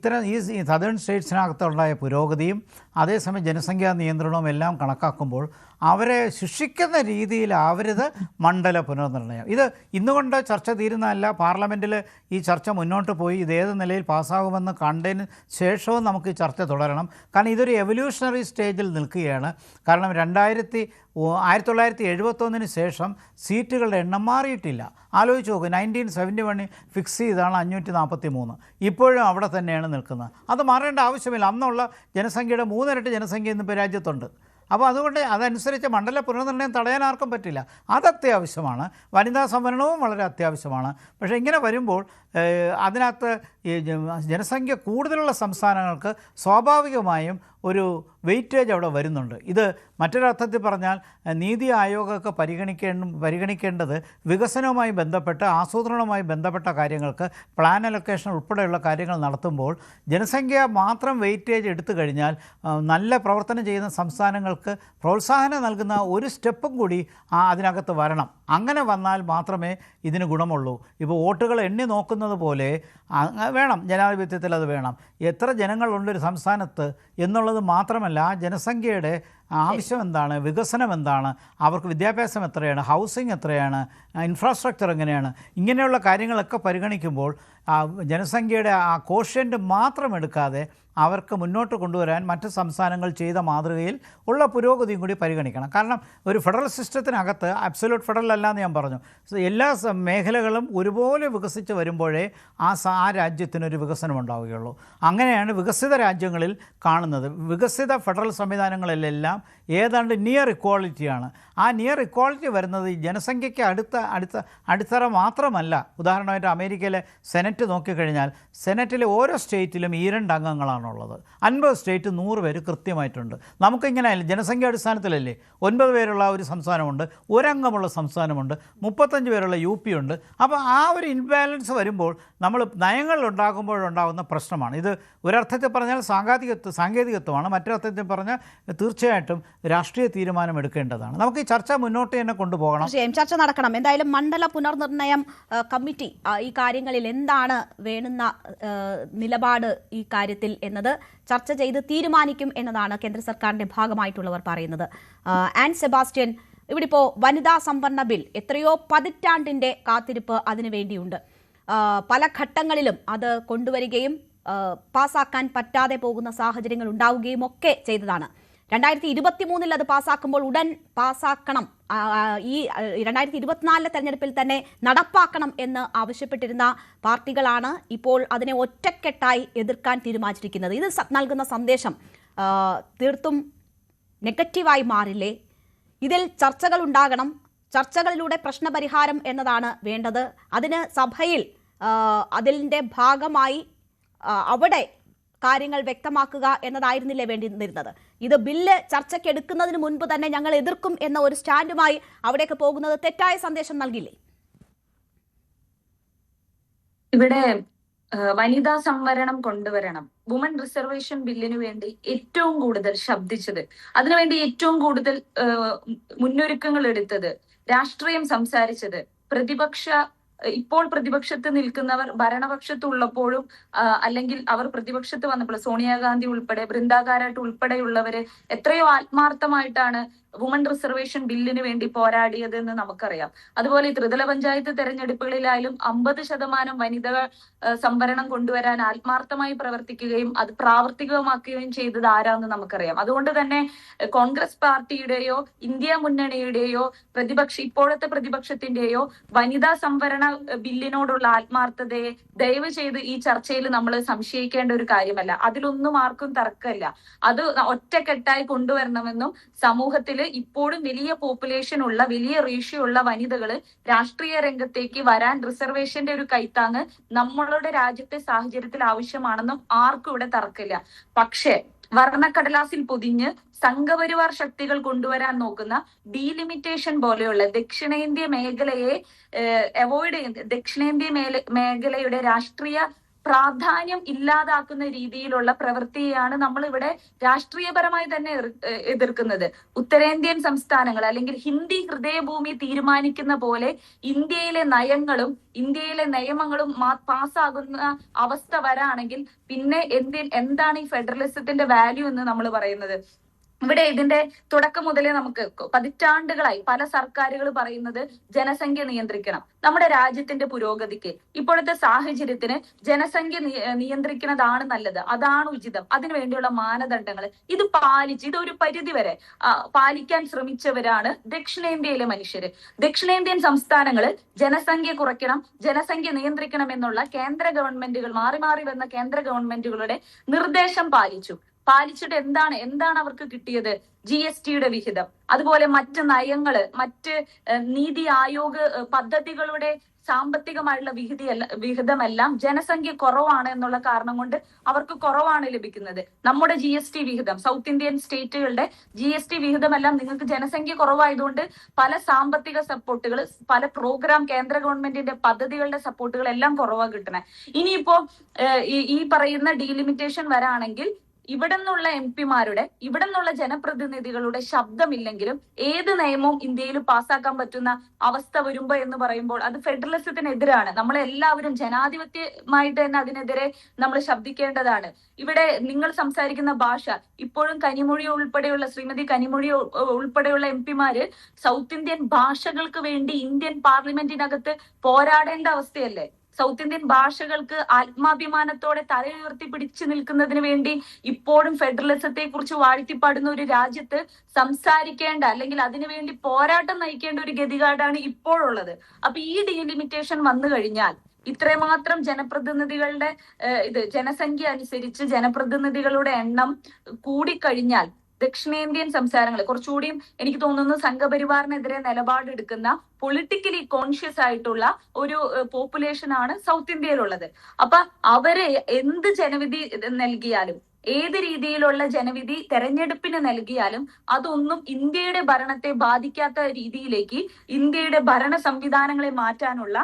സദേൺ സ്റ്റേറ്റ്സിനകത്തുണ്ടായ പുരോഗതിയും അതേസമയം ജനസംഖ്യാ നിയന്ത്രണവും എല്ലാം കണക്കാക്കുമ്പോൾ അവരെ ശിക്ഷിക്കുന്ന രീതിയിലാവരുത് മണ്ഡല പുനർനിർണ്ണയം. ഇത് ഇന്നുകൊണ്ട് ചർച്ച തീരുന്നതല്ല. പാർലമെൻറ്റിൽ ഈ ചർച്ച മുന്നോട്ട് പോയി ഇത് നിലയിൽ പാസ്സാകുമെന്ന് കണ്ടതിന് ശേഷവും നമുക്ക് ഈ ചർച്ച തുടരണം. കാരണം ഇതൊരു എവല്യൂഷണറി സ്റ്റേജിൽ നിൽക്കുകയാണ്. കാരണം 1971 ശേഷം സീറ്റുകളുടെ എണ്ണം മാറിയിട്ടില്ല. ആലോചിച്ച് നോക്കുക, 1971 ഫിക്സ് ചെയ്താണ് 543. ഇപ്പോഴും അവിടെ തന്നെയാണ് നിൽക്കുന്നത്. അത് മാറേണ്ട ആവശ്യമില്ല. അന്നുള്ള ജനസംഖ്യയുടെ 3 ഇരട്ടി ജനസംഖ്യ ഇന്നിപ്പോൾ രാജ്യത്തുണ്ട്. അപ്പോൾ അതുകൊണ്ട് അതനുസരിച്ച് മണ്ഡല പുനർനിർണ്ണയം തടയാൻ ആർക്കും പറ്റില്ല. അത് അത്യാവശ്യമാണ്. വനിതാ സംവരണവും വളരെ അത്യാവശ്യമാണ്. പക്ഷേ ഇങ്ങനെ വരുമ്പോൾ അതിനകത്ത് ഈ ജനസംഖ്യ കൂടുതലുള്ള സംസ്ഥാനങ്ങൾക്ക് സ്വാഭാവികമായും ഒരു വെയിറ്റേജ് അവിടെ വരുന്നുണ്ട്. ഇത് മറ്റൊരർത്ഥത്തിൽ പറഞ്ഞാൽ നീതി ആയോഗമൊക്കെ പരിഗണിക്കേണ്ടത് വികസനവുമായി ബന്ധപ്പെട്ട് ആസൂത്രണവുമായി ബന്ധപ്പെട്ട കാര്യങ്ങൾക്ക് പ്ലാൻ അലൊക്കേഷൻ ഉൾപ്പെടെയുള്ള കാര്യങ്ങൾ നടത്തുമ്പോൾ ജനസംഖ്യ മാത്രം വെയിറ്റേജ് എടുത്തു കഴിഞ്ഞാൽ നല്ല പ്രവർത്തനം ചെയ്യുന്ന സംസ്ഥാനങ്ങൾക്ക് പ്രോത്സാഹനം നൽകുന്ന ഒരു സ്റ്റെപ്പും കൂടി അതിനകത്ത് വരണം. അങ്ങനെ വന്നാൽ മാത്രമേ ഇതിന് ഗുണമുള്ളൂ. ഇപ്പോൾ വോട്ടുകൾ എണ്ണി നോക്കുന്നത് പോലെ വേണം, ജനാധിപത്യത്തിൽ അത് വേണം. എത്ര ജനങ്ങളുണ്ടൊരു സംസ്ഥാനത്ത് എന്നുള്ളത് മാത്രമല്ല, ജനസംഖ്യയുടെ ആവശ്യം എന്താണ്, വികസനം എന്താണ്, അവർക്ക് വിദ്യാഭ്യാസം എത്രയാണ്, ഹൗസിംഗ് എത്രയാണ്, ഇൻഫ്രാസ്ട്രക്ചർ എങ്ങനെയാണ്, ഇങ്ങനെയുള്ള കാര്യങ്ങളൊക്കെ പരിഗണിക്കുമ്പോൾ ജനസംഖ്യയുടെ ആ കോഷ്യൻ്റ് മാത്രം എടുക്കാതെ അവർക്ക് മുന്നോട്ട് കൊണ്ടുവരാൻ മറ്റ് സംസ്ഥാനങ്ങൾ ചെയ്ത മാതൃകയിൽ ഉള്ള പുരോഗതിയും കൂടി പരിഗണിക്കണം. കാരണം ഒരു ഫെഡറൽ സിസ്റ്റത്തിനകത്ത് അബ്സല്യൂട്ട് ഫെഡറൽ അല്ല എന്ന് ഞാൻ പറഞ്ഞു. എല്ലാ മേഖലകളും ഒരുപോലെ വികസിച്ച് വരുമ്പോഴേ ആ രാജ്യത്തിനൊരു വികസനം ഉണ്ടാവുകയുള്ളൂ. അങ്ങനെയാണ് വികസിത രാജ്യങ്ങളിൽ കാണുന്നത്. വികസിത ഫെഡറൽ സംവിധാനങ്ങളിലെല്ലാം ഏതാണ്ട് നിയർ ഇക്വാളിറ്റിയാണ്. ആ നിയർ ഇക്വാളിറ്റി വരുന്നത് ഈ ജനസംഖ്യയ്ക്ക് അടിത്തറ മാത്രമല്ല. ഉദാഹരണമായിട്ട് അമേരിക്കയിലെ സെനറ്റ് നോക്കിക്കഴിഞ്ഞാൽ സെനറ്റിലെ ഓരോ സ്റ്റേറ്റിലും 2 അംഗങ്ങളാണുള്ളത്. 50 സ്റ്റേറ്റ് 100 പേര് കൃത്യമായിട്ടുണ്ട്. നമുക്കിങ്ങനെ ജനസംഖ്യ അടിസ്ഥാനത്തിലല്ലേ 9 പേരുള്ള ഒരു സംസ്ഥാനമുണ്ട്, 1 അംഗമുള്ള സംസ്ഥാനമുണ്ട്, 35 പേരുള്ള UP ഉണ്ട്. അപ്പോൾ ആ ഒരു ഇൻബാലൻസ് വരുമ്പോൾ നമ്മൾ നയങ്ങളിലുണ്ടാകുമ്പോഴുണ്ടാകുന്ന പ്രശ്നമാണ് ഇത്. ഒരർത്ഥത്തിൽ പറഞ്ഞാൽ സാങ്കേതികത്വമാണ്, മറ്റൊരർത്ഥത്തിൽ പറഞ്ഞാൽ തീർച്ചയായിട്ടും രാഷ്ട്രീയ തീരുമാനം എടുക്കേണ്ടതാണ്. നമുക്ക് ഈ ചർച്ച മുന്നോട്ട് തന്നെ കൊണ്ടുപോകണം, ചർച്ച നടക്കണം. എന്തായാലും മണ്ഡല പുനർനിർണ്ണയം കമ്മിറ്റി ഈ കാര്യങ്ങളിൽ എന്താണ് വേണ്ടുന്ന നിലപാട് ഈ കാര്യത്തിൽ എന്നത് ചർച്ച ചെയ്ത് തീരുമാനിക്കും എന്നതാണ് കേന്ദ്ര സർക്കാരിന്റെ ഭാഗമായിട്ടുള്ളവർ പറയുന്നത്. ആൻ സെബാസ്റ്റ്യൻ, ഇവിടെ ഇപ്പോൾ വനിതാ സംവരണ ബിൽ എത്രയോ പതിറ്റാണ്ടിന്റെ കാത്തിരിപ്പ് അതിനു വേണ്ടിയുണ്ട്. പല ഘട്ടങ്ങളിലും അത് കൊണ്ടുവരികയും പാസ്സാക്കാൻ പറ്റാതെ പോകുന്ന സാഹചര്യങ്ങൾ ഉണ്ടാവുകയും ഒക്കെ ചെയ്തതാണ്. 2023 അത് പാസ്സാക്കുമ്പോൾ ഉടൻ പാസ്സാക്കണം, ഈ 2024 തെരഞ്ഞെടുപ്പിൽ തന്നെ നടപ്പാക്കണം എന്ന് ആവശ്യപ്പെട്ടിരുന്ന പാർട്ടികളാണ് ഇപ്പോൾ അതിനെ ഒറ്റക്കെട്ടായി എതിർക്കാൻ തീരുമാനിച്ചിരിക്കുന്നത്. ഇത് നൽകുന്ന സന്ദേശം തീർത്തും നെഗറ്റീവായി മാറില്ലേ? ഇതിൽ ചർച്ചകൾ ഉണ്ടാകണം, ചർച്ചകളിലൂടെ പ്രശ്നപരിഹാരം എന്നതാണ് വേണ്ടത്. അതിന് സഭയിൽ അതിൻ്റെ ഭാഗമായി അവിടെ കാര്യങ്ങൾ വ്യക്തമാക്കുക എന്നതായിരുന്നില്ലേ വേണ്ടിയിരുന്നത്? ഇത് ബില്ല് ചർച്ചയ്ക്ക് എടുക്കുന്നതിന് മുൻപ് തന്നെ ഞങ്ങൾ എതിർക്കും എന്ന ഒരു സ്റ്റാൻഡുമായി അവിടേക്ക് പോകുന്നത് തെറ്റായ സന്ദേശം നൽകില്ലേ? ഇവിടെ വനിതാ സംവരണം കൊണ്ടുവരണം, വുമൺ റിസർവേഷൻ ബില്ലിനു വേണ്ടി ഏറ്റവും കൂടുതൽ ശബ്ദിച്ചത്, അതിനുവേണ്ടി ഏറ്റവും കൂടുതൽ മുന്നൊരുക്കങ്ങൾ എടുത്തത്, രാഷ്ട്രീയം സംസാരിച്ചത്, ഇപ്പോൾ പ്രതിപക്ഷത്ത് നിൽക്കുന്നവർ ഭരണപക്ഷത്തുള്ളപ്പോഴും അല്ലെങ്കിൽ അവർ പ്രതിപക്ഷത്ത് വന്നപ്പോൾ സോണിയാഗാന്ധി ഉൾപ്പെടെ, ബൃന്ദാ കാരാട്ട് ഉൾപ്പെടെയുള്ളവര് എത്രയോ ആത്മാർത്ഥമായിട്ടാണ് വുമൺ റിസർവേഷൻ ബില്ലിന് വേണ്ടി പോരാടിയത് എന്ന് നമുക്കറിയാം. അതുപോലെ ത്രിതല പഞ്ചായത്ത് തെരഞ്ഞെടുപ്പുകളിലായാലും 50% വനിതകൾ സംവരണം കൊണ്ടുവരാൻ ആത്മാർത്ഥമായി പ്രവർത്തിക്കുകയും അത് പ്രാവർത്തികമാക്കുകയും ചെയ്തത് ആരാന്ന് നമുക്കറിയാം. അതുകൊണ്ട് തന്നെ കോൺഗ്രസ് പാർട്ടിയുടെയോ ഇന്ത്യ മുന്നണിയുടെയോ ഇപ്പോഴത്തെ പ്രതിപക്ഷത്തിന്റെയോ വനിതാ സംവരണ ബില്ലിനോടുള്ള ആത്മാർത്ഥതയെ ദയവ് ചെയ്ത് ഈ ചർച്ചയിൽ നമ്മൾ സംശയിക്കേണ്ട ഒരു കാര്യമല്ല. അതിലൊന്നും ആർക്കും തർക്കമില്ല. അത് ഒറ്റക്കെട്ടായി കൊണ്ടുവരണമെന്നും സമൂഹത്തിൽ ഇപ്പോഴും വലിയ പോപ്പുലേഷൻ ഉള്ള, വലിയ റേഷ്യോ ഉള്ള വനിതകള് രാഷ്ട്രീയ രംഗത്തേക്ക് വരാൻ റിസർവേഷന്റെ ഒരു കൈത്താങ് നമ്മളുടെ രാജ്യത്തെ സാഹചര്യത്തിൽ ആവശ്യമാണെന്നും ആർക്കും ഇവിടെ തർക്കമില്ല. പക്ഷേ വർണ്ണക്കടലാസിൽ പൊതിഞ്ഞ് സംഘപരിവാർ ശക്തികൾ കൊണ്ടുവരാൻ നോക്കുന്ന ഡീലിമിറ്റേഷൻ പോലെയുള്ള ദക്ഷിണേന്ത്യ മേഖലയെ അവോയ്ഡ് ചെയ്യുന്ന, ദക്ഷിണേന്ത്യ മേഖലയുടെ രാഷ്ട്രീയ പ്രാധാന്യം ഇല്ലാതാക്കുന്ന രീതിയിലുള്ള പ്രവൃത്തിയാണ് നമ്മൾ ഇവിടെ രാഷ്ട്രീയപരമായി തന്നെ എതിർക്കുന്നത്. ഉത്തരേന്ത്യൻ സംസ്ഥാനങ്ങൾ അല്ലെങ്കിൽ ഹിന്ദി ഹൃദയഭൂമി തീരുമാനിക്കുന്ന പോലെ ഇന്ത്യയിലെ നയങ്ങളും ഇന്ത്യയിലെ നിയമങ്ങളും പാസ്സാകുന്ന അവസ്ഥ വരാണെങ്കിൽ പിന്നെ എന്താണ് ഈ ഫെഡറലിസത്തിന്റെ വാല്യൂ എന്ന് നമ്മൾ പറയുന്നത്? ഇവിടെ ഇതിന്റെ തുടക്കം മുതലേ നമുക്ക് പതിറ്റാണ്ടുകളായി പല സർക്കാരുകൾ പറയുന്നത് ജനസംഖ്യ നിയന്ത്രിക്കണം, നമ്മുടെ രാജ്യത്തിന്റെ പുരോഗതിക്ക് ഇപ്പോഴത്തെ സാഹചര്യത്തിന് ജനസംഖ്യ നിയന്ത്രിക്കുന്നതാണ് നല്ലത്, അതാണ് ഉചിതം, അതിനുവേണ്ടിയുള്ള മാനദണ്ഡങ്ങൾ ഇത് പാലിച്ച് ഇതൊരു പരിധി വരെ പാലിക്കാൻ ശ്രമിച്ചവരാണ് ദക്ഷിണേന്ത്യയിലെ മനുഷ്യര്. ദക്ഷിണേന്ത്യൻ സംസ്ഥാനങ്ങളിൽ ജനസംഖ്യ കുറയ്ക്കണം, ജനസംഖ്യ നിയന്ത്രിക്കണം എന്നുള്ള കേന്ദ്ര ഗവൺമെന്റുകൾ, മാറി മാറി വന്ന കേന്ദ്ര ഗവൺമെന്റുകളുടെ നിർദ്ദേശം പാലിച്ചിട്ട് എന്താണ് അവർക്ക് കിട്ടിയത്? GSTയുടെ വിഹിതം, അതുപോലെ മറ്റ് നയങ്ങള്, മറ്റ് നീതി ആയോഗ് പദ്ധതികളുടെ സാമ്പത്തികമായിട്ടുള്ള വിഹിതമെല്ലാം ജനസംഖ്യ കുറവാണ് എന്നുള്ള കാരണം കൊണ്ട് അവർക്ക് കുറവാണ് ലഭിക്കുന്നത്. നമ്മുടെ GST വിഹിതം, സൗത്ത് ഇന്ത്യൻ സ്റ്റേറ്റുകളുടെ GST വിഹിതമെല്ലാം നിങ്ങൾക്ക് ജനസംഖ്യ കുറവായതുകൊണ്ട് പല സാമ്പത്തിക സപ്പോർട്ടുകൾ, പല പ്രോഗ്രാം, കേന്ദ്ര ഗവൺമെന്റിന്റെ പദ്ധതികളുടെ സപ്പോർട്ടുകൾ എല്ലാം കുറവാണ് കിട്ടണേ. ഇനിയിപ്പോ ഈ പറയുന്ന ഡീലിമിറ്റേഷൻ വരാണെങ്കിൽ ഇവിടെ നിന്നുള്ള MP-മാരുടെ, ഇവിടെ നിന്നുള്ള ജനപ്രതിനിധികളുടെ ശബ്ദമില്ലെങ്കിലും ഏത് നിയമവും ഇന്ത്യയിൽ പാസ്സാക്കാൻ പറ്റുന്ന അവസ്ഥ വരുമ്പോ എന്ന് പറയുമ്പോൾ അത് ഫെഡറലിസത്തിനെതിരാണ്. നമ്മളെല്ലാവരും ജനാധിപത്യമായിട്ട് തന്നെ അതിനെതിരെ നമ്മൾ ശബ്ദിക്കേണ്ടതാണ്. ഇവിടെ നിങ്ങൾ സംസാരിക്കുന്ന ഭാഷ ഇപ്പോഴും കനിമൊഴി ഉൾപ്പെടെയുള്ള, ശ്രീമതി കനിമൊഴി ഉൾപ്പെടെയുള്ള MP-മാര് സൗത്ത് ഇന്ത്യൻ ഭാഷകൾക്ക് വേണ്ടി ഇന്ത്യൻ പാർലമെന്റിനകത്ത് പോരാടേണ്ട അവസ്ഥയല്ലേ? സൗത്ത് ഇന്ത്യൻ ഭാഷകൾക്ക് ആത്മാഭിമാനത്തോടെ തലയുയർത്തി പിടിച്ചു നിൽക്കുന്നതിന് വേണ്ടി ഇപ്പോഴും ഫെഡറലിസത്തെ കുറിച്ച് വാഴ്ത്തിപ്പാടുന്ന ഒരു രാജ്യത്ത് സംസാരിക്കേണ്ട, അല്ലെങ്കിൽ അതിനുവേണ്ടി പോരാട്ടം നയിക്കേണ്ട ഒരു ഗതികേടാണ് ഇപ്പോഴുള്ളത്. അപ്പൊ ഈ ഡീലിമിറ്റേഷൻ വന്നു കഴിഞ്ഞാൽ, ഇത്രമാത്രം ജനപ്രതിനിധികളുടെ ജനസംഖ്യ അനുസരിച്ച് ജനപ്രതിനിധികളുടെ എണ്ണം കൂടിക്കഴിഞ്ഞാൽ ദക്ഷിണേന്ത്യൻ സംസ്ഥാനങ്ങൾ കുറച്ചുകൂടിയും എനിക്ക് തോന്നുന്നു സംഘപരിവാറിനെതിരെ നിലപാടെടുക്കുന്ന, പൊളിറ്റിക്കലി കോൺഷ്യസ് ആയിട്ടുള്ള ഒരു പോപ്പുലേഷൻ ആണ് സൗത്ത് ഇന്ത്യയിലുള്ളത്. അപ്പൊ അവരെ എന്ത് ജനവിധി നൽകിയാലും, ഏത് രീതിയിലുള്ള ജനവിധി തെരഞ്ഞെടുപ്പിന് നൽകിയാലും അതൊന്നും ഇന്ത്യയുടെ ഭരണത്തെ ബാധിക്കാത്ത രീതിയിലേക്ക് ഇന്ത്യയുടെ ഭരണ സംവിധാനങ്ങളെ മാറ്റാനുള്ള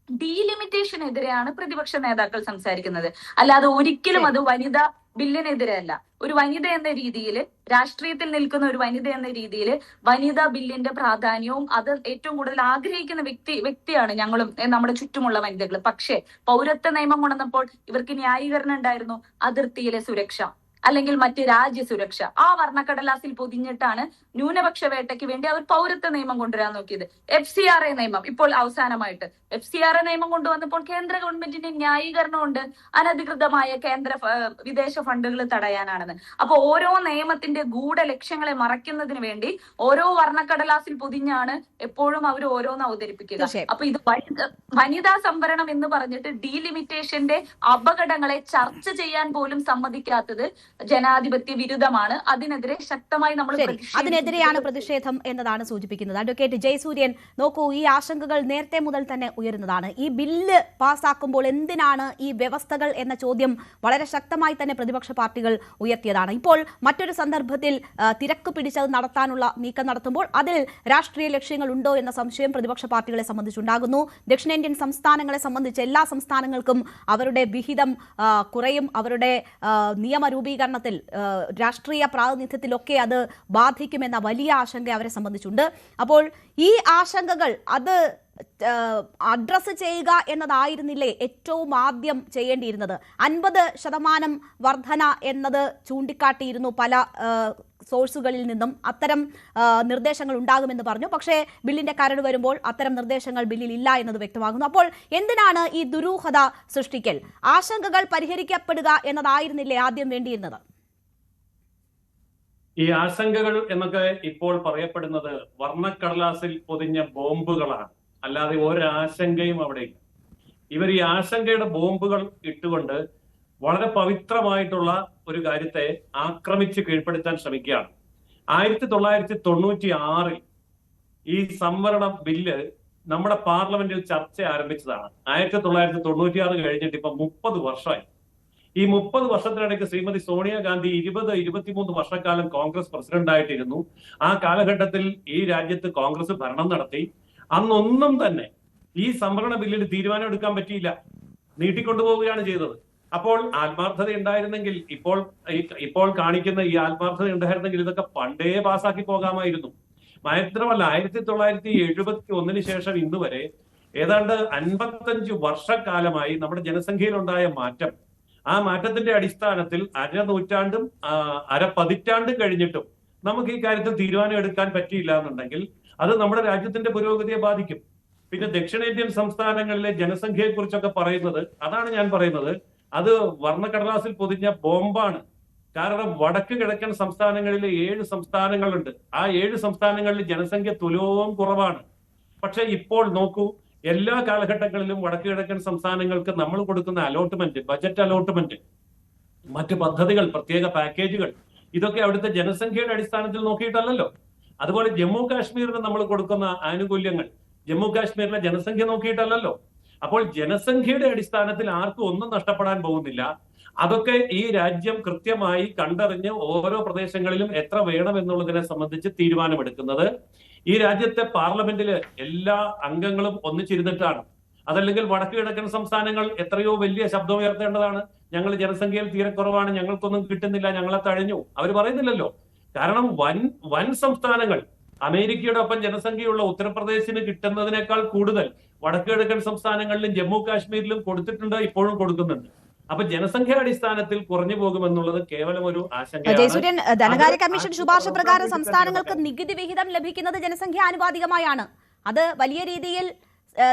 ഡീലിമിറ്റേഷനെതിരെയാണ് പ്രതിപക്ഷ നേതാക്കൾ സംസാരിക്കുന്നത്. അല്ലാതെ ഒരിക്കലും അത് വനിതാ ബില്ലിനെതിരെയല്ല. ഒരു വനിത എന്ന രീതിയിൽ, രാഷ്ട്രീയത്തിൽ നിൽക്കുന്ന ഒരു വനിത എന്ന രീതിയിൽ വനിതാ ബില്ലിന്റെ പ്രാധാന്യവും അത് ഏറ്റവും കൂടുതൽ ആഗ്രഹിക്കുന്ന വ്യക്തിയാണ് ഞങ്ങളും, നമ്മുടെ ചുറ്റുമുള്ള വനിതകൾ. പക്ഷേ പൗരത്വ നിയമം കൊണ്ടുവന്നപ്പോൾ ഇവർക്ക് ന്യായീകരണം ഉണ്ടായിരുന്നു. അതിർത്തിയിലെ സുരക്ഷ, അല്ലെങ്കിൽ മറ്റ് രാജ്യസുരക്ഷ. ആ വർണ്ണക്കടലാസിൽ പൊതിഞ്ഞിട്ടാണ് ന്യൂനപക്ഷ വേട്ടയ്ക്ക് വേണ്ടി അവർ പൗരത്വ നിയമം കൊണ്ടുവരാൻ നോക്കിയത്. FCRA നിയമം ഇപ്പോൾ അവസാനമായിട്ട് FCRA നിയമം കൊണ്ടുവന്നപ്പോൾ കേന്ദ്ര ഗവൺമെന്റിന്റെ ന്യായീകരണമുണ്ട്, അനധികൃതമായ കേന്ദ്ര വിദേശ ഫണ്ടുകൾ തടയാനാണെന്ന്. അപ്പൊ ഓരോ നിയമത്തിന്റെ ഗൂഢലക്ഷ്യങ്ങളെ മറയ്ക്കുന്നതിന് വേണ്ടി ഓരോ വർണ്ണക്കടലാസിൽ പൊതിഞ്ഞാണ് എപ്പോഴും അവർ ഓരോന്ന് അവതരിപ്പിക്കുക. അപ്പൊ ഇത് വനിതാ സംവരണം എന്ന് പറഞ്ഞിട്ട് ഡീലിമിറ്റേഷന്റെ അപകടങ്ങളെ ചർച്ച ചെയ്യാൻ പോലും സമ്മതിക്കാത്തത് ജനാധിപത്യ വിരുദ്ധമാണ്. അതിനെതിരെ ശക്തമായി നമ്മൾ അതിനെതിരെയാണ് പ്രതിഷേധം എന്നതാണ് സൂചിപ്പിക്കുന്നത്. അഡ്വക്കേറ്റ് ജയസൂര്യൻ, നോക്കൂ, ഈ ആശങ്കകൾ നേരത്തെ മുതൽ തന്നെ ഉയരുന്നതാണ്. ഈ ബില്ല് പാസ്സാക്കുമ്പോൾ എന്തിനാണ് ഈ വ്യവസ്ഥകൾ എന്ന ചോദ്യം വളരെ ശക്തമായി തന്നെ പ്രതിപക്ഷ പാർട്ടികൾ ഉയർത്തിയതാണ്. ഇപ്പോൾ മറ്റൊരു സന്ദർഭത്തിൽ തിരക്ക് പിടിച്ചത് നടത്താനുള്ള നീക്കം നടത്തുമ്പോൾ അതിൽ രാഷ്ട്രീയ ലക്ഷ്യങ്ങൾ ഉണ്ടോ എന്ന സംശയം പ്രതിപക്ഷ പാർട്ടികളെ സംബന്ധിച്ചുണ്ടാകുന്നു. ദക്ഷിണേന്ത്യൻ സംസ്ഥാനങ്ങളെ സംബന്ധിച്ച് എല്ലാ സംസ്ഥാനങ്ങൾക്കും അവരുടെ വിഹിതം കുറയും, അവരുടെ നിയമരൂപീകരണത്തിൽ, രാഷ്ട്രീയ പ്രാതിനിധ്യത്തിലൊക്കെ അത് ബാധിക്കുമെന്ന വലിയ ആശങ്ക അവരെ സംബന്ധിച്ചുണ്ട്. അപ്പോൾ ഈ ആശങ്കകൾ അത് അഡ്രസ് ചെയ്യുക എന്നതായിരുന്നില്ലേ ഏറ്റവും ആദ്യം ചെയ്യേണ്ടിയിരുന്നത്? 50% വർധന എന്നത് ചൂണ്ടിക്കാട്ടിയിരുന്നു പല സോഴ്സുകളിൽ നിന്നും. അത്തരം നിർദ്ദേശങ്ങൾ ഉണ്ടാകുമെന്ന് പറഞ്ഞു. പക്ഷേ ബില്ലിന്റെ കരട് വരുമ്പോൾ അത്തരം നിർദ്ദേശങ്ങൾ ബില്ലിൽ ഇല്ല എന്നത് വ്യക്തമാകുന്നു. അപ്പോൾ എന്തിനാണ് ഈ ദുരൂഹത സൃഷ്ടിക്കൽ? ആശങ്കകൾ പരിഹരിക്കപ്പെടുക എന്നതായിരുന്നില്ലേ ആദ്യം വേണ്ടിയിരുന്നത്? ഈ ആശങ്കകൾ എന്നൊക്കെ ഇപ്പോൾ പറയപ്പെടുന്നത് വർണ്ണക്കടലാസിൽ പൊതിഞ്ഞ ബോംബുകളാണ്, അല്ലാതെ ഒരാശങ്കയും അവിടെയില്ല. ഇവർ ഈ ആശങ്കയുടെ ബോംബുകൾ ഇട്ടുകൊണ്ട് വളരെ പവിത്രമായിട്ടുള്ള ഒരു കാര്യത്തെ ആക്രമിച്ച് കീഴ്പ്പെടുത്താൻ ശ്രമിക്കുകയാണ്. 1996 ഈ സംവരണ ബില്ല് നമ്മുടെ പാർലമെന്റിൽ ചർച്ച ആരംഭിച്ചതാണ്. 1996 കഴിഞ്ഞിട്ട് ഇപ്പൊ 30 വർഷമായി. ഈ 30 വർഷത്തിനിടയ്ക്ക് ശ്രീമതി സോണിയാഗാന്ധി 20-23 വർഷക്കാലം കോൺഗ്രസ് പ്രസിഡന്റ് ആയിട്ടിരുന്നു. ആ കാലഘട്ടത്തിൽ ഈ രാജ്യത്ത് കോൺഗ്രസ് ഭരണം നടത്തി. അന്നൊന്നും തന്നെ ഈ സംവരണ ബില്ലിൽ തീരുമാനം എടുക്കാൻ പറ്റിയില്ല, നീട്ടിക്കൊണ്ടുപോവുകയാണ് ചെയ്തത്. അപ്പോൾ ആത്മാർത്ഥത ഉണ്ടായിരുന്നെങ്കിൽ, ഇപ്പോൾ കാണിക്കുന്ന ഈ ആത്മാർത്ഥത ഉണ്ടായിരുന്നെങ്കിൽ ഇതൊക്കെ പണ്ടേ പാസ്സാക്കി പോകാമായിരുന്നു. മാത്രമല്ല 1971 ശേഷം ഇന്ന് വരെ ഏതാണ്ട് 55 വർഷക്കാലമായി നമ്മുടെ ജനസംഖ്യയിലുണ്ടായ മാറ്റം, ആ മാറ്റത്തിന്റെ അടിസ്ഥാനത്തിൽ അരപതിറ്റാണ്ടും കഴിഞ്ഞിട്ടും നമുക്ക് ഈ കാര്യത്തിൽ തീരുമാനം എടുക്കാൻ പറ്റിയില്ല എന്നുണ്ടെങ്കിൽ അത് നമ്മുടെ രാജ്യത്തിന്റെ പുരോഗതിയെ ബാധിക്കും. പിന്നെ ദക്ഷിണേന്ത്യൻ സംസ്ഥാനങ്ങളിലെ ജനസംഖ്യയെ കുറിച്ചൊക്കെ പറയുന്നത്, അതാണ് ഞാൻ പറയുന്നത്, അത് വർണ്ണക്കടലാസിൽ പൊതിഞ്ഞ ബോംബാണ്. കാരണം വടക്ക് കിഴക്കൻ സംസ്ഥാനങ്ങളിലെ 7 സംസ്ഥാനങ്ങളുണ്ട്. ആ 7 സംസ്ഥാനങ്ങളിൽ ജനസംഖ്യ തുലോം കുറവാണ്. പക്ഷെ ഇപ്പോൾ നോക്കൂ, എല്ലാ കാലഘട്ടങ്ങളിലും വടക്ക് കിഴക്കൻ സംസ്ഥാനങ്ങൾക്ക് നമ്മൾ കൊടുക്കുന്ന അലോട്ട്മെന്റ്, ബജറ്റ് അലോട്ട്മെന്റ് മറ്റ് പദ്ധതികൾ, പ്രത്യേക പാക്കേജുകൾ, ഇതൊക്കെ അവിടുത്തെ ജനസംഖ്യയുടെ അടിസ്ഥാനത്തിൽ നോക്കിയിട്ടല്ലല്ലോ. അതുപോലെ ജമ്മു കാശ്മീരിന് നമ്മൾ കൊടുക്കുന്ന ആനുകൂല്യങ്ങൾ ജമ്മു കാശ്മീരിലെ ജനസംഖ്യ നോക്കിയിട്ടല്ലല്ലോ. അപ്പോൾ ജനസംഖ്യയുടെ അടിസ്ഥാനത്തിൽ ആർക്കും ഒന്നും നഷ്ടപ്പെടാൻ പോകുന്നില്ല. അതൊക്കെ ഈ രാജ്യം കൃത്യമായി കണ്ടറിഞ്ഞ് ഓരോ പ്രദേശങ്ങളിലും എത്ര വേണം എന്നുള്ളതിനെ സംബന്ധിച്ച് തീരുമാനമെടുക്കുന്നത് ഈ രാജ്യത്തെ പാർലമെന്റില് എല്ലാ അംഗങ്ങളും ഒന്നിച്ചിരുന്നിട്ടാണ്. അതല്ലെങ്കിൽ വടക്ക് കിഴക്കൻ സംസ്ഥാനങ്ങൾ എത്രയോ വലിയ ശബ്ദം ഉയർത്തേണ്ടതാണ്. ഞങ്ങൾ ജനസംഖ്യയിൽ തീരെ കുറവാണ്, ഞങ്ങൾക്കൊന്നും കിട്ടുന്നില്ല, ഞങ്ങളെ തഴഞ്ഞു, അവർ പറയുന്നില്ലല്ലോ. കാരണം വൻ സംസ്ഥാനങ്ങൾ, അമേരിക്കയുടെ ഒപ്പം ജനസംഖ്യയുള്ള ഉത്തർപ്രദേശിന് കിട്ടുന്നതിനേക്കാൾ കൂടുതൽ വടക്ക് കിഴക്കൻ സംസ്ഥാനങ്ങളിലും ജമ്മു കാശ്മീരിലും കൊടുത്തിട്ടുണ്ട്, ഇപ്പോഴും കൊടുക്കുന്നുണ്ട്. അപ്പൊ ജനസംഖ്യാ അടിസ്ഥാനത്തിൽ കുറഞ്ഞു പോകുമെന്നുള്ളത് കേവലം ഒരു ആശങ്കയാണ്. ജയസൂര്യൻ, ധനകാര്യ കമ്മീഷൻ ശുപാർശ പ്രകാരം സംസ്ഥാനങ്ങൾക്ക് നികുതി വിഹിതം ലഭിക്കുന്നത് ജനസംഖ്യ ആനുപാതികമായാണ്. അത് വലിയ രീതിയിൽ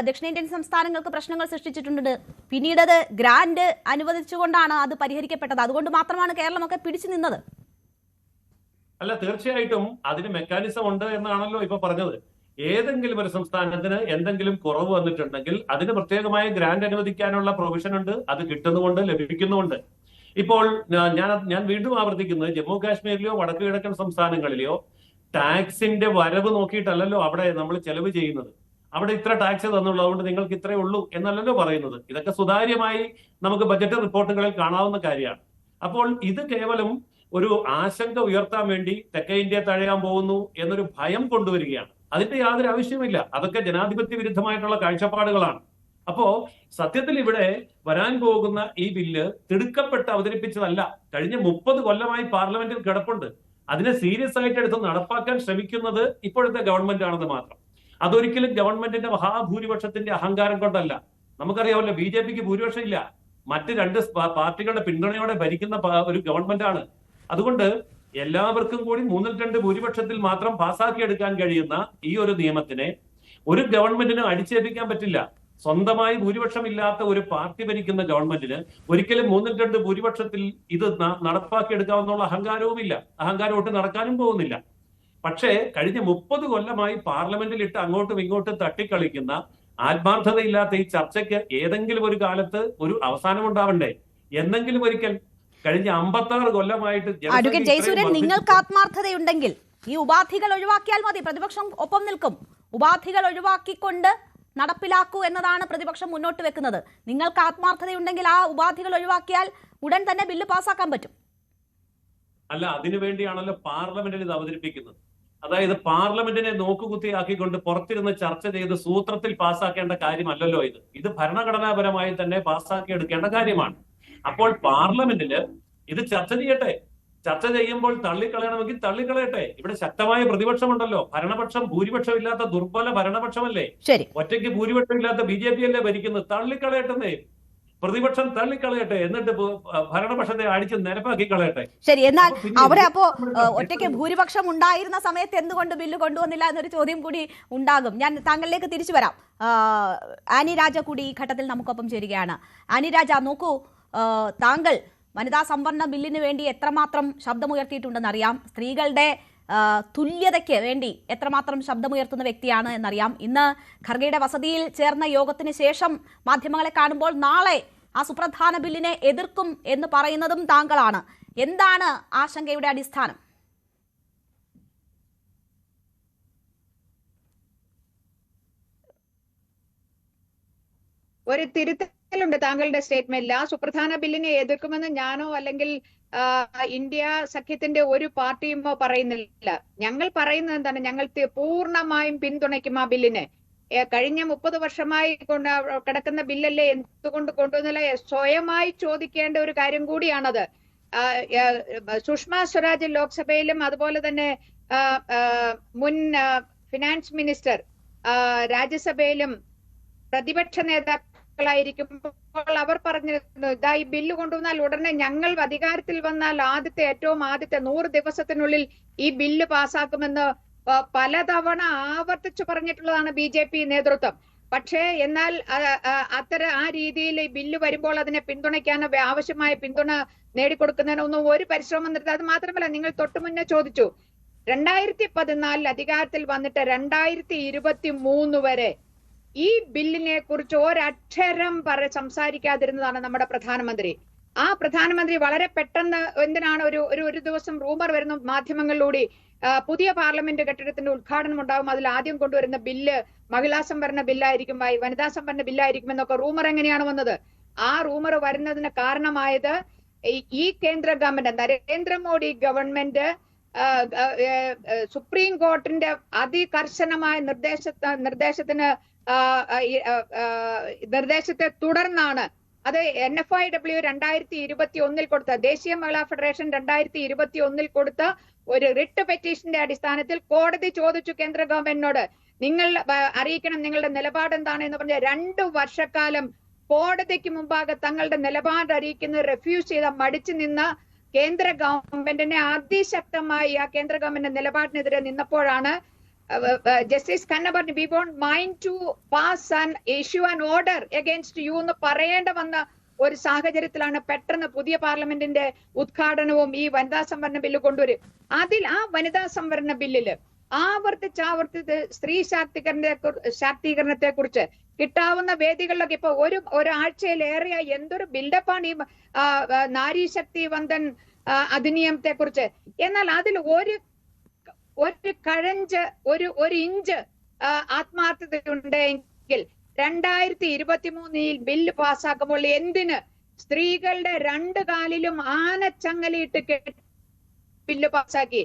ദക്ഷിണേന്ത്യൻ സംസ്ഥാനങ്ങൾക്ക് പ്രശ്നങ്ങൾ സൃഷ്ടിച്ചിട്ടുണ്ട്. പിന്നീട് അത് ഗ്രാന്റ് അനുവദിച്ചുകൊണ്ടാണ് അത് പരിഹരിക്കപ്പെട്ടത്. അതുകൊണ്ട് മാത്രമാണ് കേരളമൊക്കെ പിടിച്ചു നിന്നത്. അല്ല, തീർച്ചയായിട്ടും അതിന് മെക്കാനിസം ഉണ്ട് എന്നാണല്ലോ ഇപ്പൊ പറഞ്ഞത്. ഏതെങ്കിലും ഒരു സംസ്ഥാനത്തിന് എന്തെങ്കിലും കുറവ് വന്നിട്ടുണ്ടെങ്കിൽ അതിന് പ്രത്യേകമായ ഗ്രാന്റ് അനുവദിക്കാനുള്ള പ്രൊവിഷൻ ഉണ്ട്. അത് കിട്ടുന്നുമുണ്ട്, ലഭിക്കുന്നുമുണ്ട്. ഇപ്പോൾ ഞാൻ വീണ്ടും ആവർത്തിക്കുന്നത്, ജമ്മു കാശ്മീരിലെയോ വടക്ക് കിഴക്കൻ സംസ്ഥാനങ്ങളിലെയോ ടാക്സിന്റെ വരവ് നോക്കിയിട്ടല്ലല്ലോ അവിടെ നമ്മൾ ചെലവ് ചെയ്യുന്നത്. അവിടെ ഇത്ര ടാക്സ് തന്നുള്ളൂ, അതുകൊണ്ട് നിങ്ങൾക്ക് ഇത്രയേ ഉള്ളൂ എന്നല്ലല്ലോ പറയുന്നത്. ഇതൊക്കെ സുതാര്യമായി നമുക്ക് ബജറ്റ് റിപ്പോർട്ടുകളിൽ കാണാവുന്ന കാര്യമാണ്. അപ്പോൾ ഇത് കേവലം ഒരു ആശങ്ക ഉയർത്താൻ വേണ്ടി തെക്കേ ഇന്ത്യ തഴയാൻ പോകുന്നു എന്നൊരു ഭയം കൊണ്ടുവരികയാണ്. അതിന്റെ യാതൊരു ആവശ്യമില്ല. അതൊക്കെ ജനാധിപത്യ വിരുദ്ധമായിട്ടുള്ള കാഴ്ചപ്പാടുകളാണ്. അപ്പോ സത്യത്തിൽ ഇവിടെ വരാൻ പോകുന്ന ഈ ബില്ല് തിടുക്കപ്പെട്ട് അവതരിപ്പിച്ചതല്ല. കഴിഞ്ഞ 30 കൊല്ലമായി പാർലമെന്റിൽ കിടപ്പുണ്ട്. അതിനെ സീരിയസ് ആയിട്ട് എടുത്ത് നടപ്പാക്കാൻ ശ്രമിക്കുന്നത് ഇപ്പോഴത്തെ ഗവൺമെന്റ് ആണെന്ന് മാത്രം. അതൊരിക്കലും ഗവൺമെന്റിന്റെ മഹാഭൂരിപക്ഷത്തിന്റെ അഹങ്കാരം കൊണ്ടല്ല. നമുക്കറിയാമല്ലോ, BJPക്ക് ഭൂരിപക്ഷം ഇല്ല. മറ്റ് 2 പാർട്ടികളുടെ പിന്തുണയോടെ ഭരിക്കുന്ന ഒരു ഗവൺമെന്റ് ആണ്. അതുകൊണ്ട് എല്ലാവർക്കും കൂടി 3/2 ഭൂരിപക്ഷത്തിൽ മാത്രം പാസ്സാക്കിയെടുക്കാൻ കഴിയുന്ന ഈ ഒരു നിയമത്തിനെ ഒരു ഗവൺമെന്റിനും അടിച്ചേൽപ്പിക്കാൻ പറ്റില്ല. സ്വന്തമായി ഭൂരിപക്ഷം ഇല്ലാത്ത ഒരു പാർട്ടി ഭരിക്കുന്ന ഗവൺമെന്റിന് ഒരിക്കലും 3/2 ഭൂരിപക്ഷത്തിൽ ഇത് നടപ്പാക്കിയെടുക്കാവുന്ന അഹങ്കാരവുമില്ല. അഹങ്കാരം ഒട്ട് നടക്കാനും പോകുന്നില്ല. പക്ഷേ കഴിഞ്ഞ 30 കൊല്ലമായി പാർലമെന്റിൽ ഇട്ട് അങ്ങോട്ടും ഇങ്ങോട്ടും തട്ടിക്കളിക്കുന്ന ആത്മാർത്ഥതയില്ലാത്ത ഈ ചർച്ചയ്ക്ക് ഏതെങ്കിലും ഒരു കാലത്ത് ഒരു അവസാനം ഉണ്ടാവണ്ടേ? എന്നെങ്കിലും ഒരിക്കൽ കഴിഞ്ഞ 56 കൊല്ലമായിട്ട് അഡ്വക്കേറ്റ് ജയസൂര്യൻ, നിങ്ങൾക്ക് ആത്മാർത്ഥതയുണ്ടെങ്കിൽ ഈ ഉപാധികൾ ഒഴിവാക്കിയാൽ മതി. പ്രതിപക്ഷം ഒപ്പം നിൽക്കും. ഉപാധികൾ ഒഴിവാക്കിക്കൊണ്ട് നടപ്പിലാക്കൂ എന്നതാണ് പ്രതിപക്ഷം മുന്നോട്ട് വെക്കുന്നത്. നിങ്ങൾക്ക് ആത്മാർത്ഥതയുണ്ടെങ്കിൽ ആ ഉപാധികൾ ഒഴിവാക്കിയാൽ ഉടൻ തന്നെ ബില്ല് പാസ്സാക്കാൻ പറ്റും. അല്ല, അതിനുവേണ്ടിയാണല്ലോ പാർലമെന്റിൽ ഇത് അവതരിപ്പിക്കുന്നത്. അതായത് പാർലമെന്റിനെ നോക്കുകുത്തിയാക്കിക്കൊണ്ട് പുറത്തിരുന്ന് ചർച്ച ചെയ്ത് സൂത്രത്തിൽ പാസ്സാക്കേണ്ട കാര്യമല്ലല്ലോ ഇത്. ഇത് ഭരണഘടനാപരമായി തന്നെ പാസ്സാക്കി എടുക്കേണ്ട കാര്യമാണ്. അപ്പോൾ പാർലമെന്റില് ഇത് ചർച്ച ചെയ്യട്ടെ. ചർച്ച ചെയ്യുമ്പോൾ തള്ളിക്കളയണമെങ്കിൽ തള്ളിക്കളയട്ടെ. ഇവിടെ ശക്തമായ പ്രതിപക്ഷമുണ്ടല്ലോ. ഭരണപക്ഷം ഭൂരിപക്ഷം ഇല്ലാത്ത ദുർബല ഭരണപക്ഷമല്ലേ? ഒറ്റയ്ക്ക് ഭൂരിപക്ഷം ഇല്ലാത്ത BJP അല്ലേ ഭരിക്കുന്നത്? തള്ളിക്കളയട്ടെ, പ്രതിപക്ഷം തള്ളിക്കളയട്ടെ, എന്നിട്ട് ഭരണപക്ഷത്തെ അടിച്ച് നിരപ്പാക്കി കളയട്ടെ. ശരി, എന്നാൽ അവിടെ അപ്പോ ഒറ്റയ്ക്ക് ഭൂരിപക്ഷം ഉണ്ടായിരുന്ന സമയത്ത് എന്തുകൊണ്ട് ബില്ല് കൊണ്ടുവന്നില്ല എന്നൊരു ചോദ്യം കൂടി ഉണ്ടാകും. ഞാൻ താങ്കളിലേക്ക് തിരിച്ചു വരാം. ആനി രാജ കൂടി ഈ ഘട്ടത്തിൽ നമുക്കൊപ്പം ചേരുകയാണ്. ആനി രാജ, നോക്കൂ, താങ്കൾ വനിതാ സംവരണ ബില്ലിന് വേണ്ടി എത്രമാത്രം ശബ്ദമുയർത്തിയിട്ടുണ്ടെന്ന് അറിയാം. സ്ത്രീകളുടെ തുല്യതയ്ക്ക് വേണ്ടി എത്രമാത്രം ശബ്ദമുയർത്തുന്ന വ്യക്തിയാണ് എന്നറിയാം. ഇന്ന് ഖർഗെയുടെ വസതിയിൽ ചേർന്ന യോഗത്തിന് ശേഷം മാധ്യമങ്ങളെ കാണുമ്പോൾ നാളെ ആ സുപ്രധാന ബില്ലിനെ എതിർക്കും എന്ന് പറയുന്നതും താങ്കളാണ്. എന്താണ് ആശങ്കയുടെ അടിസ്ഥാനം? ഒരു തിരുത്തലുണ്ട് താങ്കളുടെ സ്റ്റേറ്റ്മെന്റിൽ. ആ സുപ്രധാന ബില്ലിനെ എതിർക്കുമെന്ന് ഞാനോ അല്ലെങ്കിൽ ഇന്ത്യ സഖ്യത്തിന്റെ ഒരു പാർട്ടിയുമോ പറയുന്നില്ല. ഞങ്ങൾ പറയുന്നത് എന്താണ്? ഞങ്ങൾ പൂർണ്ണമായും പിന്തുണയ്ക്കും ആ ബില്ലിനെ. കഴിഞ്ഞ 30 വർഷമായി കിടക്കുന്ന ബില്ലല്ലേ, എന്തുകൊണ്ട് കൊണ്ടുവന്നില്ല? സ്വയമായി ചോദിക്കേണ്ട ഒരു കാര്യം കൂടിയാണത്. സുഷമ സ്വരാജ് ലോക്സഭയിലും അതുപോലെ തന്നെ മുൻ ഫിനാൻസ് മിനിസ്റ്റർ രാജ്യസഭയിലും പ്രതിപക്ഷ നേതാക്കളായിരിക്കുമ്പോൾ അവർ പറഞ്ഞിരുന്നു, ഇതാ ഈ ബില്ല് കൊണ്ടുവന്നാൽ ഉടനെ ഞങ്ങൾ അധികാരത്തിൽ വന്നാൽ ഏറ്റവും ആദ്യത്തെ 100 ദിവസത്തിനുള്ളിൽ ഈ ബില്ല് പാസ്സാക്കുമെന്ന് പലതവണ ആവർത്തിച്ചു പറഞ്ഞിട്ടുള്ളതാണ് BJP നേതൃത്വം. പക്ഷേ എന്നാൽ ആ രീതിയിൽ ഈ ബില്ല് വരുമ്പോൾ അതിനെ പിന്തുണയ്ക്കാനോ ആവശ്യമായ പിന്തുണ നേടിക്കൊടുക്കുന്നതിനൊന്നും ഒരു പരിശ്രമം നടത്തി. അത് മാത്രമല്ല, നിങ്ങൾ തൊട്ടുമുന്നേ ചോദിച്ചു, 2014 അധികാരത്തിൽ വന്നിട്ട് 2023 വരെ ഈ ബില്ലിനെ കുറിച്ച് ഒരക്ഷരം സംസാരിക്കാതിരുന്നതാണ് നമ്മുടെ പ്രധാനമന്ത്രി. ആ പ്രധാനമന്ത്രി വളരെ പെട്ടെന്ന് എന്തിനാണ് ഒരു ദിവസം റൂമർ വരുന്ന മാധ്യമങ്ങളിലൂടെ പുതിയ പാർലമെന്റ് കെട്ടിടത്തിന്റെ ഉദ്ഘാടനം ഉണ്ടാകും, അതിൽ ആദ്യം കൊണ്ടുവരുന്ന ബില്ല് മഹിളാ സംവരണ ബില്ലായിരിക്കും, വനിതാ സംവരണ ബില്ലായിരിക്കും എന്നൊക്കെ റൂമർ എങ്ങനെയാണ് വന്നത്? ആ റൂമർ വരുന്നതിന് കാരണമായത് ഈ കേന്ദ്ര ഗവൺമെന്റ്, നരേന്ദ്രമോദി ഗവൺമെന്റ് സുപ്രീം കോർട്ടിന്റെ അതികർശനമായ നിർദ്ദേശത്തെ തുടർന്നാണ്. അത് NFIW 2021 കൊടുത്ത, ദേശീയ മഹിളാ ഫെഡറേഷൻ 2021 കൊടുത്ത ഒരു റിട്ട് പെറ്റീഷന്റെ അടിസ്ഥാനത്തിൽ കോടതി ചോദിച്ചു കേന്ദ്ര ഗവൺമെന്റിനോട്, നിങ്ങൾ അറിയിക്കണം നിങ്ങളുടെ നിലപാട് എന്താണ് എന്ന് പറഞ്ഞ 2 വർഷക്കാലം കോടതിക്ക് മുമ്പാകെ തങ്ങളുടെ നിലപാട് അറിയിക്കുന്നത് റെഫ്യൂസ് ചെയ്ത മടിച്ചു നിന്ന കേന്ദ്ര ഗവൺമെന്റിനെ അതിശക്തമായി ആ കേന്ദ്ര ഗവൺമെന്റ് നിലപാടിനെതിരെ നിന്നപ്പോഴാണ് ജസ്റ്റിസ് ഖന്ന പറഞ്ഞു, we won't mind to pass and issue an order against you എന്ന് പറയേണ്ട വന്ന ഒരു സാഹചര്യത്തിലാണ് പെട്ടെന്ന് പുതിയ പാർലമെന്റിന്റെ ഉദ്ഘാടനവും ഈ വനിതാ സംവരണ ബില്ല് കൊണ്ടുവരും. അതിൽ ആ വനിതാ സംവരണ ബില്ലില് ആവർത്തിച്ച് സ്ത്രീ ശാക്തീകരണത്തെ കുറിച്ച് കിട്ടാവുന്ന വേദികളിലൊക്കെ ഇപ്പൊ ഒരാഴ്ചയിലേറെ എന്തൊരു ബിൽഡപ്പാണ് ഈ നാരി ശക്തി വന്ദൻ അധിനിയമത്തെ കുറിച്ച്. എന്നാൽ അതിൽ ഒരു കഴഞ്ച് ഒരു ഇഞ്ച് ആത്മാർത്ഥതയുണ്ടെങ്കിൽ 2023 ബില്ല് പാസ്സാക്കുമ്പോൾ എന്തിന് സ്ത്രീകളുടെ 2 കാലിലും ആനച്ചങ്ങലിട്ട് ബില്ല് പാസ്സാക്കി?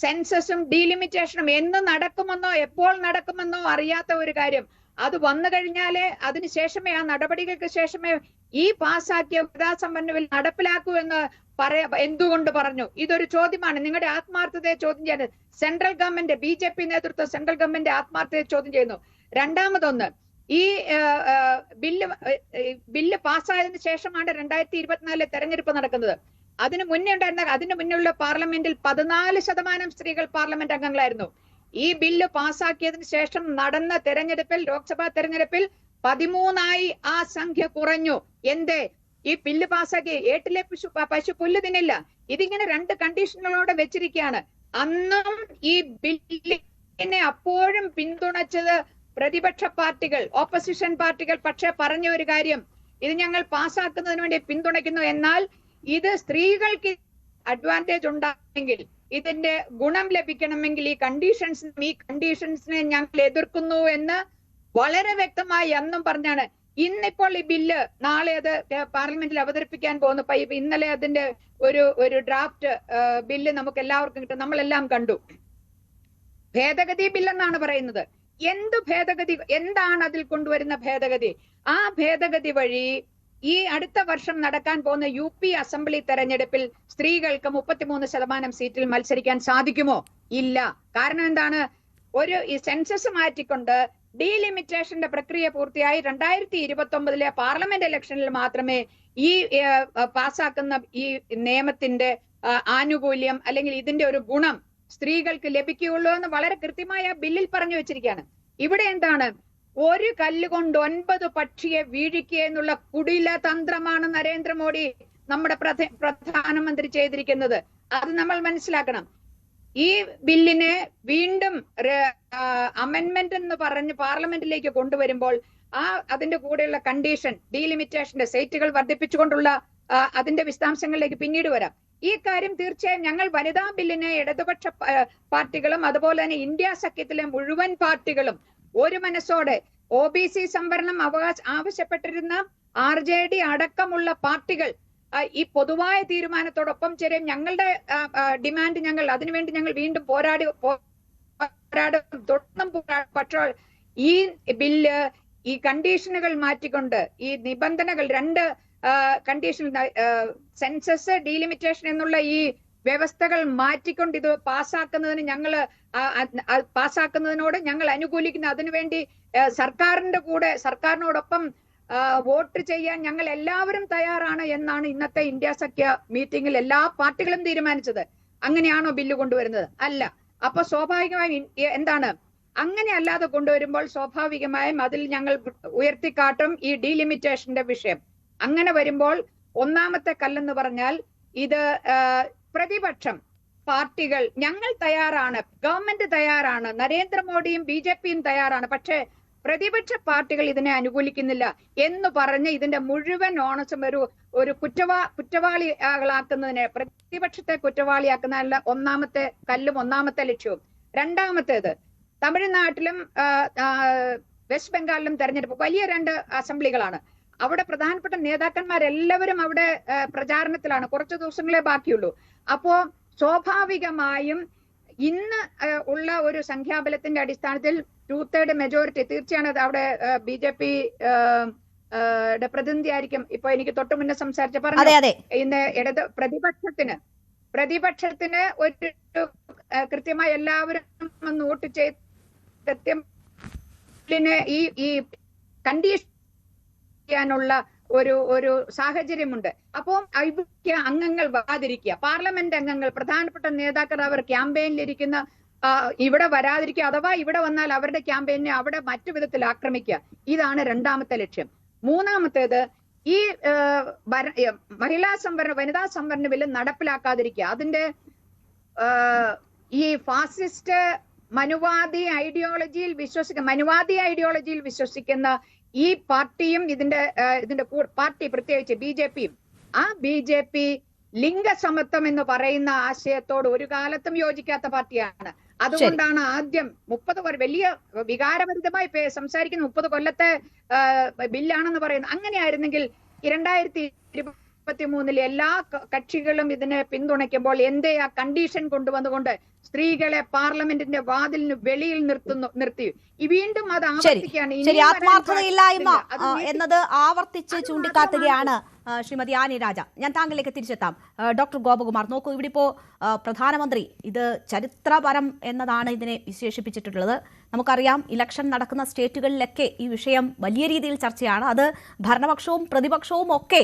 സെൻസസും ഡീലിമിറ്റേഷനും എന്ന് നടക്കുമെന്നോ എപ്പോൾ നടക്കുമെന്നോ അറിയാത്ത ഒരു കാര്യം. അത് വന്നു കഴിഞ്ഞാലേ അതിനുശേഷമേ ആ നടപടികൾക്ക് ശേഷമേ ഈ പാസ്സാക്കിയ വനിതാ സംവരണ ബിൽ നടപ്പിലാക്കൂ എന്ന് എന്തുകൊണ്ട് പറഞ്ഞു? ഇതൊരു ചോദ്യമാണ്. നിങ്ങളുടെ ആത്മാർത്ഥതയെ ചോദ്യം ചെയ്യുന്നത് സെൻട്രൽ ഗവൺമെന്റ്, BJP നേതൃത്വ സെൻട്രൽ ഗവൺമെന്റ് ആത്മാർത്ഥതയെ ചോദ്യം ചെയ്യുന്നു. രണ്ടാമതൊന്ന്, ഈ ബില്ല് പാസ്സായതിനു ശേഷമാണ് 2024 തെരഞ്ഞെടുപ്പ് നടക്കുന്നത്. അതിന് മുന്നേയുള്ള പാർലമെന്റിൽ 14% സ്ത്രീകൾ പാർലമെന്റ് അംഗങ്ങളായിരുന്നു. ഈ ബില്ല് പാസ്സാക്കിയതിനു ശേഷം നടന്ന തെരഞ്ഞെടുപ്പിൽ, ലോക്സഭാ തെരഞ്ഞെടുപ്പിൽ 13 ആ സംഖ്യ കുറഞ്ഞു. എന്തേ? ഈ ബില്ല് പാസ്സാക്കി ഏട്ടിലെ പശു പുല്ല് തിന്നില്ല. ഇതിങ്ങനെ 2 കണ്ടീഷനുകളോടെ വെച്ചിരിക്കുകയാണ്. അന്നും ഈ ബില്ലിനെ അപ്പോഴും പിന്തുണച്ചത് പ്രതിപക്ഷ പാർട്ടികൾ, ഓപ്പോസിഷൻ പാർട്ടികൾ. പക്ഷെ പറഞ്ഞ ഒരു കാര്യം, ഇത് ഞങ്ങൾ പാസ്സാക്കുന്നതിന് വേണ്ടി പിന്തുണയ്ക്കുന്നു, എന്നാൽ ഇത് സ്ത്രീകൾക്ക് അഡ്വാൻറ്റേജ് ഉണ്ടാണെങ്കിൽ, ഇതിന്റെ ഗുണം ലഭിക്കണമെങ്കിൽ ഈ കണ്ടീഷൻസിനെ ഞങ്ങൾ എതിർക്കുന്നു എന്ന് വളരെ വ്യക്തമായി അന്നും പറഞ്ഞാണ്. ഇന്നിപ്പോൾ ഈ ബില്ല് നാളെ അത് പാർലമെന്റിൽ അവതരിപ്പിക്കാൻ പോകുന്നു. ഇന്നലെ അതിന്റെ ഒരു ഡ്രാഫ്റ്റ് ബില്ല് നമുക്ക് എല്ലാവർക്കും കിട്ടും, നമ്മളെല്ലാം കണ്ടു. ഭേദഗതി ബില്ലെന്നാണ് പറയുന്നത്. എന്ത് ഭേദഗതി? എന്താണ് അതിൽ കൊണ്ടുവരുന്ന ഭേദഗതി? ആ ഭേദഗതി വഴി ഈ അടുത്ത വർഷം നടക്കാൻ പോകുന്ന UP അസംബ്ലി തെരഞ്ഞെടുപ്പിൽ സ്ത്രീകൾക്ക് 33% സീറ്റിൽ മത്സരിക്കാൻ സാധിക്കുമോ? ഇല്ല. കാരണം എന്താണ്? ഈ സെൻസസ് മാറ്റിക്കൊണ്ട് ഡീലിമിറ്റേഷന്റെ പ്രക്രിയ പൂർത്തിയായി 2029 പാർലമെന്റ് ഇലക്ഷനിൽ മാത്രമേ ഈ പാസ്സാക്കുന്ന ഈ നിയമത്തിന്റെ ആനുകൂല്യം അല്ലെങ്കിൽ ഇതിന്റെ ഒരു ഗുണം സ്ത്രീകൾക്ക് ലഭിക്കുകയുള്ളൂ എന്ന് വളരെ കൃത്യമായ ബില്ലിൽ പറഞ്ഞു വെച്ചിരിക്കുകയാണ്. ഇവിടെ എന്താണ്? ഒരു കല്ലുകൊണ്ട് 9 പക്ഷിയെ വീഴിക്കുക എന്നുള്ള കുടില തന്ത്രമാണ് നരേന്ദ്രമോദി, നമ്മുടെ പ്രധാനമന്ത്രി ചെയ്തിരിക്കുന്നത്. അത് നമ്മൾ മനസ്സിലാക്കണം. ഈ ബില്ലിനെ വീണ്ടും അമെൻമെന്റ് എന്ന് പറഞ്ഞ് പാർലമെന്റിലേക്ക് കൊണ്ടുവരുമ്പോൾ അതിന്റെ കൂടെയുള്ള കണ്ടീഷൻ, ഡീലിമിറ്റേഷന്റെ സീറ്റുകൾ വർദ്ധിപ്പിച്ചുകൊണ്ടുള്ള അതിന്റെ വിശദാംശങ്ങളിലേക്ക് പിന്നീട് വരാം. ഈ കാര്യം തീർച്ചയായും ഞങ്ങൾ വനിതാ ബില്ലിനെ ഇടതുപക്ഷ പാർട്ടികളും അതുപോലെ തന്നെ ഇന്ത്യ സഖ്യത്തിലെ മുഴുവൻ പാർട്ടികളും ഒരു മനസ്സോടെ, OBC സംവരണം ആവശ്യപ്പെട്ടിരുന്ന RJD അടക്കമുള്ള പാർട്ടികൾ ഈ പൊതുവായ തീരുമാനത്തോടൊപ്പം ചേരും. ഞങ്ങളുടെ ഡിമാൻഡ് അതിനുവേണ്ടി ഞങ്ങൾ വീണ്ടും പോരാടും, തുടർന്നും പോരാടും. പക്ഷേ ഈ ബില്ല് ഈ കണ്ടീഷനുകൾ മാറ്റിക്കൊണ്ട്, ഈ നിബന്ധനകൾ 2 കണ്ടീഷൻ, സെൻസസ്, ഡീലിമിറ്റേഷൻ എന്നുള്ള ഈ വ്യവസ്ഥകൾ മാറ്റിക്കൊണ്ട് ഇത് പാസ്സാക്കുന്നതിനോട് ഞങ്ങൾ അനുകൂലിക്കുന്നു. അതിനുവേണ്ടി സർക്കാരിനോടൊപ്പം വോട്ട് ചെയ്യാൻ ഞങ്ങൾ എല്ലാവരും തയ്യാറാണ് എന്നാണ് ഇന്നത്തെ ഇന്ത്യ സഖ്യ മീറ്റിംഗിൽ എല്ലാ പാർട്ടികളും തീരുമാനിച്ചത്. അങ്ങനെയാണോ ബില്ല് കൊണ്ടുവരുന്നത്? അല്ല. അപ്പൊ സ്വാഭാവികമായും എന്താണ്? അങ്ങനെ അല്ലാതെ കൊണ്ടുവരുമ്പോൾ സ്വാഭാവികമായും അതിൽ ഞങ്ങൾ ഉയർത്തിക്കാട്ടും ഈ ഡീലിമിറ്റേഷന്റെ വിഷയം. അങ്ങനെ വരുമ്പോൾ ഒന്നാമത്തെ കല്ലെന്ന് പറഞ്ഞാൽ ഇത് പ്രതിപക്ഷം പാർട്ടികൾ ഞങ്ങൾ തയ്യാറാണ്, ഗവൺമെന്റ് തയ്യാറാണ്, നരേന്ദ്രമോദിയും BJPയും തയ്യാറാണ്. പക്ഷേ പ്രതിപക്ഷ പാർട്ടികൾ ഇതിനെ അനുകൂലിക്കുന്നില്ല എന്ന് പറഞ്ഞ് ഇതിന്റെ മുഴുവൻ ഓണസം ഒരു കുറ്റവാളികളാക്കുന്നതിന്, പ്രതിപക്ഷത്തെ കുറ്റവാളിയാക്കുന്നതിനുള്ള ഒന്നാമത്തെ കല്ലും ഒന്നാമത്തെ ലക്ഷ്യവും. രണ്ടാമത്തേത്, തമിഴ്നാട്ടിലും വെസ്റ്റ് ബംഗാളിലും തെരഞ്ഞെടുപ്പ് വലിയ 2 അസംബ്ലികളാണ്. അവിടെ പ്രധാനപ്പെട്ട നേതാക്കന്മാരെല്ലാവരും അവിടെ പ്രചാരണത്തിലാണ്. കുറച്ച് ദിവസങ്ങളെ ബാക്കിയുള്ളൂ. അപ്പോ സ്വാഭാവികമായും ഇന്ന് ഉള്ള ഒരു സംഖ്യാബലത്തിന്റെ അടിസ്ഥാനത്തിൽ 2/3 മെജോറിറ്റി തീർച്ചയാണ് അവിടെ BJP പ്രതിനിധി ആയിരിക്കും. ഇപ്പൊ എനിക്ക് തൊട്ടു മുന്നേ സംസാരിച്ച പറഞ്ഞു, ഇന്ന് പ്രതിപക്ഷത്തിന് ഒരു കൃത്യമായി എല്ലാവരും വോട്ട് ചെയ്ത് കൃത്യം ഈ കണ്ടീഷൻ ചെയ്യാനുള്ള ഒരു സാഹചര്യമുണ്ട്. അപ്പോൾ അംഗങ്ങൾ വരാതിരിക്കുക, പാർലമെന്റ് അംഗങ്ങൾ, പ്രധാനപ്പെട്ട നേതാക്കൾ അവർ ക്യാമ്പയിനിലിരിക്കുന്ന ഇവിടെ വരാതിരിക്കുക, അഥവാ ഇവിടെ വന്നാൽ അവരുടെ ക്യാമ്പയിനെ അവിടെ മറ്റു വിധത്തിൽ ആക്രമിക്കുക. ഇതാണ് രണ്ടാമത്തെ ലക്ഷ്യം. മൂന്നാമത്തേത്, ഈ വനിതാ സംവരണ ബില്ല് നടപ്പിലാക്കാതിരിക്കുക. അതിന്റെ ഈ ഫാസിസ്റ്റ് മനുവാദി ഐഡിയോളജിയിൽ വിശ്വസിക്കുന്ന ഈ പാർട്ടിയും ഇതിന്റെ പാർട്ടി പ്രത്യേകിച്ച് BJPയും, ആ BJP ലിംഗസമത്വം എന്ന് പറയുന്ന ആശയത്തോട് ഒരു കാലത്തും യോജിക്കാത്ത പാർട്ടിയാണ്. അതുകൊണ്ടാണ് ആദ്യം 30 വലിയ വികാരഭരിതമായി സംസാരിക്കുന്ന 30 കൊല്ലത്തെ ബില്ലാണെന്ന് പറയുന്നത്. അങ്ങനെയായിരുന്നെങ്കിൽ 2023 എല്ലാ കക്ഷികളും ഇതിനെ പിന്തുണയ്ക്കുമ്പോൾ എന്തേ ആ കണ്ടീഷൻ കൊണ്ടുവന്നുകൊണ്ട് സ്ത്രീകളെ പാർലമെന്റിന്റെ വാതിലിന് വെളിയിൽ നിർത്തി വീണ്ടും അത് ആവർത്തിക്കുകയാണ്. ആത്മാർത്ഥതയില്ലായ്മ എന്നത് ആവർത്തിച്ച് ചൂണ്ടിക്കാട്ടുകയാണ് ശ്രീമതി ആനി രാജ. ഞാൻ താങ്കളിലേക്ക് തിരിച്ചെത്താം. ഡോക്ടർ ഗോപകുമാർ, നോക്കൂ, ഇവിടെ ഇപ്പോൾ പ്രധാനമന്ത്രി ഇത് ചരിത്രപരം എന്നതാണ് ഇതിനെ വിശേഷിപ്പിച്ചിട്ടുള്ളത്. നമുക്കറിയാം, ഇലക്ഷൻ നടക്കുന്ന സ്റ്റേറ്റുകളിലൊക്കെ ഈ വിഷയം വലിയ രീതിയിൽ ചർച്ചയാണ്. അത് ഭരണപക്ഷവും പ്രതിപക്ഷവും ഒക്കെ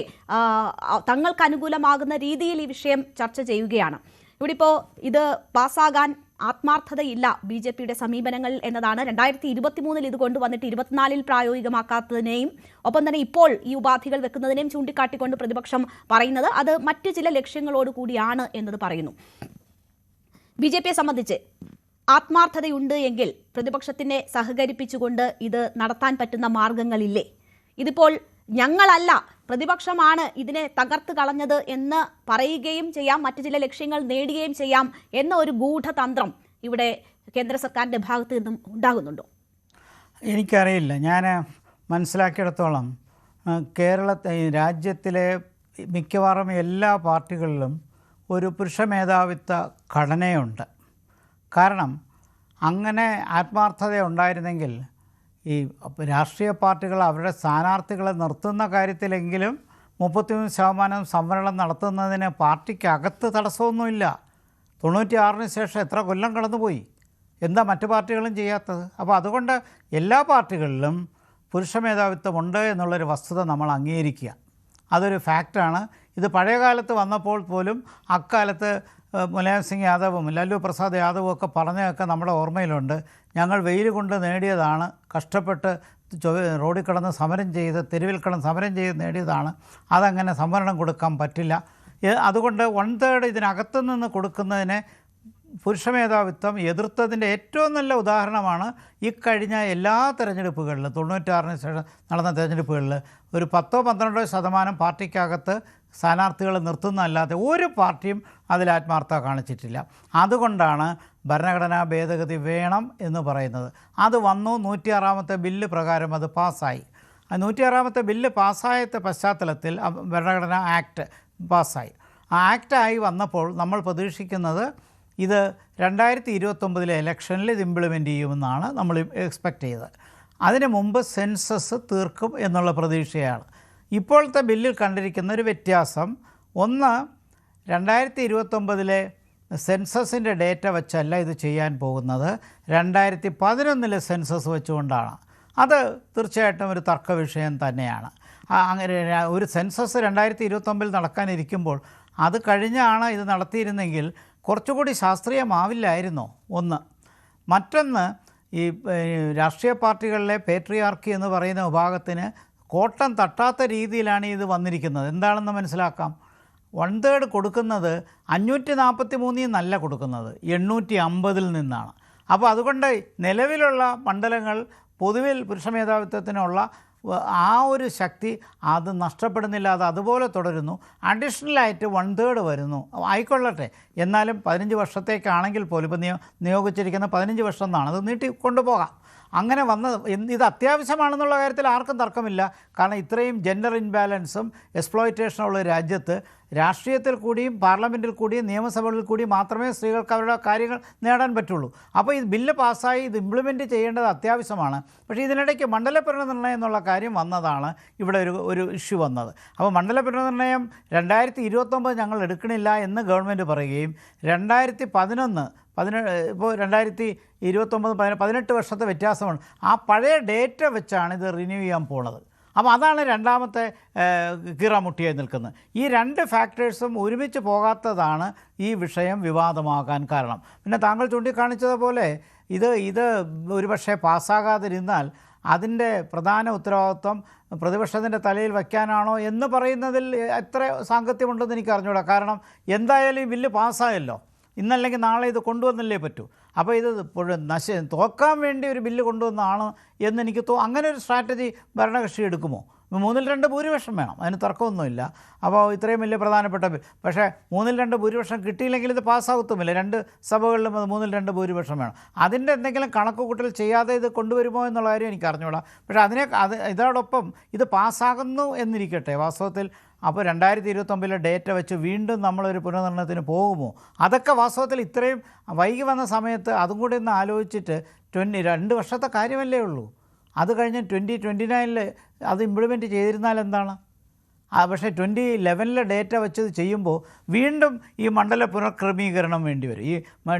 തങ്ങൾക്ക് അനുകൂലമാകുന്ന രീതിയിൽ ഈ വിഷയം ചർച്ച ചെയ്യുകയാണ്. ഇവിടെ ഇപ്പോൾ ഇത് പാസ്സാകാൻ ആത്മാർത്ഥതയില്ല BJPയുടെ സമീപനങ്ങൾ എന്നതാണ് 2023 ഇത് കൊണ്ടുവന്നിട്ട് 24 പ്രായോഗികമാക്കാത്തതിനെയും ഒപ്പം തന്നെ ഇപ്പോൾ ഈ ഉപാധികൾ വെക്കുന്നതിനെയും ചൂണ്ടിക്കാട്ടിക്കൊണ്ട് പ്രതിപക്ഷം പറയുന്നത് അത് മറ്റ് ചില ലക്ഷ്യങ്ങളോട് കൂടിയാണ് എന്നത് പറയുന്നു. BJPയെ സംബന്ധിച്ച് ആത്മാർത്ഥതയുണ്ട് എങ്കിൽ പ്രതിപക്ഷത്തിനെ സഹകരിപ്പിച്ചുകൊണ്ട് ഇത് നടത്താൻ പറ്റുന്ന മാർഗങ്ങളില്ലേ? ഇതിപ്പോൾ ഞങ്ങളല്ല, പ്രതിപക്ഷമാണ് ഇതിനെ തകർത്ത് കളഞ്ഞത് എന്ന് പറയുകയും ചെയ്യാം, മറ്റു ചില ലക്ഷ്യങ്ങൾ നേടുകയും ചെയ്യാം എന്ന ഒരു ഗൂഢതന്ത്രം ഇവിടെ കേന്ദ്ര സർക്കാരിൻ്റെ ഭാഗത്ത് നിന്നും ഉണ്ടാകുന്നുണ്ടോ? എനിക്കറിയില്ല. ഞാൻ മനസ്സിലാക്കിയിടത്തോളം രാജ്യത്തിലെ മിക്കവാറും എല്ലാ പാർട്ടികളിലും ഒരു പുരുഷ മേധാവിത്വ ഘടനയുണ്ട്. കാരണം അങ്ങനെ ആത്മാർത്ഥത ഉണ്ടായിരുന്നെങ്കിൽ ഈ രാഷ്ട്രീയ പാർട്ടികൾ അവരുടെ സ്ഥാനാർത്ഥികളെ നിർത്തുന്ന കാര്യത്തിലെങ്കിലും 33% സംവരണം നടത്തുന്നതിന് പാർട്ടിക്കകത്ത് തടസ്സമൊന്നുമില്ല. 96-ന് ശേഷം എത്ര കൊല്ലം കടന്നുപോയി, എന്താ മറ്റു പാർട്ടികളും ചെയ്യാത്തത്? അപ്പോൾ അതുകൊണ്ട് എല്ലാ പാർട്ടികളിലും പുരുഷ മേധാവിത്വമുണ്ട് എന്നുള്ളൊരു വസ്തുത നമ്മൾ അംഗീകരിക്കുക. അതൊരു ഫാക്റ്റാണ്. ഇത് പഴയ കാലത്ത് വന്നപ്പോൾ പോലും അക്കാലത്ത് മുലായം സിംഗ് യാദവും ലാലു പ്രസാദ് യാദവും ഒക്കെ പറഞ്ഞതൊക്കെ നമ്മുടെ ഓർമ്മയിലുണ്ട്. ഞങ്ങൾ വെയിൽ കൊണ്ട് നേടിയതാണ്, കഷ്ടപ്പെട്ട് റോഡിൽ കിടന്ന് സമരം ചെയ്ത്, തെരുവിൽ കിടന്ന് സമരം ചെയ്ത് നേടിയതാണ്, അതങ്ങനെ സംവരണം കൊടുക്കാൻ പറ്റില്ല. അതുകൊണ്ട് 1/3 ഇതിനകത്തു നിന്ന് കൊടുക്കുന്നതിനെ പുരുഷ മേധാവിത്വം എതിർത്തതിൻ്റെ ഏറ്റവും നല്ല ഉദാഹരണമാണ് ഇക്കഴിഞ്ഞ എല്ലാ തെരഞ്ഞെടുപ്പുകളിലും 96-ന് ശേഷം നടന്ന തെരഞ്ഞെടുപ്പുകളിൽ ഒരു 10-12% പാർട്ടിക്കകത്ത് സ്ഥാനാർത്ഥികൾ നിർത്തുന്നതല്ലാതെ ഒരു പാർട്ടിയും അതിൽ ആത്മാർത്ഥത കാണിച്ചിട്ടില്ല. അതുകൊണ്ടാണ് ഭരണഘടനാ ഭേദഗതി വേണം എന്ന് പറയുന്നത്. അത് വന്നു, 106-ാമത്തെ ബില്ല് പ്രകാരം അത് പാസ്സായി. 106-ാമത്തെ ബില്ല് പാസ്സായത്തെ പശ്ചാത്തലത്തിൽ ഭരണഘടനാ ആക്ട് പാസ്സായി. ആ ആക്റ്റായി വന്നപ്പോൾ നമ്മൾ പ്രതീക്ഷിക്കുന്നത് ഇത് 2029 ഇലക്ഷനിൽ ഇത് ഇംപ്ലിമെൻ്റ് ചെയ്യുമെന്നാണ് നമ്മൾ എക്സ്പെക്റ്റ് ചെയ്തത്. അതിന് മുമ്പ് സെൻസസ് തീർക്കും എന്നുള്ള പ്രതീക്ഷയാണ്. ഇപ്പോഴത്തെ ബില്ലിൽ കണ്ടിരിക്കുന്ന ഒരു വ്യത്യാസം, ഒന്ന്, 2029 സെൻസസിൻ്റെ ഡേറ്റ വെച്ചല്ല ഇത് ചെയ്യാൻ പോകുന്നത്, 2011 സെൻസസ് വെച്ചുകൊണ്ടാണ്. അത് തീർച്ചയായിട്ടും ഒരു തർക്ക വിഷയം തന്നെയാണ്. അങ്ങനെ ഒരു സെൻസസ് 2029 നടക്കാനിരിക്കുമ്പോൾ അത് കഴിഞ്ഞാണ് ഇത് നടത്തിയിരുന്നെങ്കിൽ കുറച്ചുകൂടി ശാസ്ത്രീയമാവില്ലായിരുന്നോ? ഒന്ന്. മറ്റൊന്ന്, ഈ രാഷ്ട്രീയ പാർട്ടികളിലെ പേട്രിയാർക്കി എന്ന് പറയുന്ന വിഭാഗത്തിന് കോട്ടം തട്ടാത്ത രീതിയിലാണ് ഇത് വന്നിരിക്കുന്നത്. എന്താണെന്ന് മനസ്സിലാക്കാം. 1/3 കൊടുക്കുന്നത് 543 നല്ല കൊടുക്കുന്നത് 850 നിന്നാണ്. അപ്പോൾ അതുകൊണ്ട് നിലവിലുള്ള മണ്ഡലങ്ങൾ പൊതുവിൽ പുരുഷ മേധാവിത്വത്തിനുള്ള ആ ഒരു ശക്തി അത് നഷ്ടപ്പെടുന്നില്ല, അത് അതുപോലെ തുടരുന്നു. അഡീഷണലായിട്ട് 1/3 വരുന്നു, ആയിക്കൊള്ളട്ടെ. എന്നാലും 15 വർഷത്തേക്കാണെങ്കിൽ പോലും ഇപ്പോൾ നിയോഗിച്ചിരിക്കുന്ന 15 വർഷം എന്നാണ്, അത് നീട്ടി കൊണ്ടുപോകാം. അങ്ങനെ ഇത് അത്യാവശ്യമാണെന്നുള്ള കാര്യത്തിൽ ആർക്കും തർക്കമില്ല. കാരണം ഇത്രയും ജെൻഡർ ഇൻബാലൻസും എക്സ്പ്ലോയിറ്റേഷനുള്ള രാജ്യത്ത് രാഷ്ട്രീയത്തിൽ കൂടിയും പാർലമെൻറ്റിൽ കൂടിയും നിയമസഭകളിൽ കൂടിയും മാത്രമേ സ്ത്രീകൾക്ക് അവരുടെ കാര്യങ്ങൾ നേടാൻ പറ്റുള്ളൂ. അപ്പോൾ ഈ ബില്ല് പാസ്സായി ഇത് ഇംപ്ലിമെൻറ്റ് ചെയ്യേണ്ടത് അത്യാവശ്യമാണ്. പക്ഷേ ഇതിനിടയ്ക്ക് മണ്ഡല പുനർനിർണ്ണയം എന്നുള്ള കാര്യം വന്നതാണ് ഇവിടെ ഒരു ഇഷ്യൂ വന്നത്. അപ്പോൾ മണ്ഡല പുനർനിർണ്ണയം 2029 ഞങ്ങൾ എടുക്കണില്ല എന്ന് ഗവൺമെൻറ് പറയുകയും 2011 ഇപ്പോൾ 2029 18 വർഷത്തെ വ്യത്യാസമാണ്. ആ പഴയ ഡേറ്റ വെച്ചാണ് ഇത് റിന്യൂ ചെയ്യാൻ പോണത്. അപ്പോൾ അതാണ് രണ്ടാമത്തെ കീറാമുട്ടിയായി നിൽക്കുന്നത്. ഈ 2 ഫാക്ടേഴ്സും ഒരുമിച്ച് പോകാത്തതാണ് ഈ വിഷയം വിവാദമാകാൻ കാരണം. പിന്നെ താങ്കൾ ചൂണ്ടിക്കാണിച്ചതുപോലെ ഇത് ഒരുപക്ഷെ പാസ്സാകാതിരുന്നാൽ അതിൻ്റെ പ്രധാന ഉത്തരവാദിത്വം പ്രതിപക്ഷത്തിൻ്റെ തലയിൽ വയ്ക്കാനാണോ എന്ന് പറയുന്നതിൽ എത്ര സാങ്കത്യമുണ്ടെന്ന് എനിക്ക് അറിഞ്ഞൂടാ. കാരണം എന്തായാലും ഈ ബില്ല് പാസ്സായല്ലോ, ഇന്നല്ലെങ്കിൽ നാളെ ഇത് കൊണ്ടുവന്നല്ലേ പറ്റൂ. അപ്പോൾ ഇത് തോക്കാൻ വേണ്ടി ഒരു ബില്ല് കൊണ്ടുവന്നതാണ് എന്നെനിക്ക് അങ്ങനെ ഒരു സ്ട്രാറ്റജി ഭരണകക്ഷി എടുക്കുമോ? 3/2 ഭൂരിപക്ഷം വേണം, അതിന് തർക്കമൊന്നുമില്ല. അപ്പോൾ ഇത്രയും വലിയ പ്രധാനപ്പെട്ട പക്ഷേ 3/2 ഭൂരിപക്ഷം കിട്ടിയില്ലെങ്കിൽ ഇത് പാസ്സാകത്തുമില്ല. 2 സഭകളിലും അത് 3/2 ഭൂരിപക്ഷം വേണം. അതിൻ്റെ എന്തെങ്കിലും കണക്കുകൂട്ടൽ ചെയ്യാതെ ഇത് കൊണ്ടുവരുമോ എന്നുള്ള കാര്യം എനിക്ക് അറിഞ്ഞുകൂടാ. പക്ഷേ ഇതോടൊപ്പം ഇത് പാസ്സാകുന്നു എന്നിരിക്കട്ടെ, വാസ്തവത്തിൽ അപ്പോൾ 2029 ഡേറ്റ വെച്ച് വീണ്ടും നമ്മളൊരു പുനർനിർണ്ണയത്തിന് പോകുമോ? അതൊക്കെ വാസ്തവത്തിൽ ഇത്രയും വൈകി വന്ന സമയത്ത് അതും കൂടി ഒന്ന് ആലോചിച്ചിട്ട് 2 വർഷത്തെ കാര്യമല്ലേ ഉള്ളൂ. അത് കഴിഞ്ഞ് 2029 അത് ഇംപ്ലിമെൻറ്റ് ചെയ്തിരുന്നാൽ എന്താണ്? പക്ഷേ 2011 ഡേറ്റ വെച്ച് ചെയ്യുമ്പോൾ വീണ്ടും ഈ മണ്ഡല പുനഃക്രമീകരണം വേണ്ടി വരും. ഈ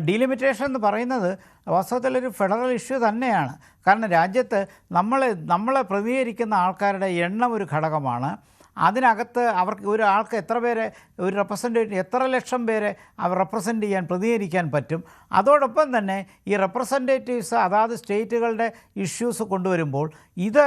ഡീലിമിറ്റേഷൻ എന്ന് പറയുന്നത് വാസ്തവത്തിലൊരു ഫെഡറൽ ഇഷ്യൂ തന്നെയാണ്. കാരണം രാജ്യത്ത് നമ്മളെ പ്രതിനിധീകരിക്കുന്ന ആൾക്കാരുടെ എണ്ണം ഒരു ഘടകമാണ്. അതിനകത്ത് അവർക്ക് ഒരാൾക്ക് എത്ര പേരെ ഒരു റെപ്രസെൻറ്റേറ്റീവ് എത്ര ലക്ഷം പേരെ അവർ റെപ്രസെൻ്റ് ചെയ്യാൻ പ്രതികരിക്കാൻ പറ്റും. അതോടൊപ്പം തന്നെ ഈ റെപ്രസെൻറ്റേറ്റീവ്സ് അതാത് സ്റ്റേറ്റുകളുടെ ഇഷ്യൂസ് കൊണ്ടുവരുമ്പോൾ ഇത്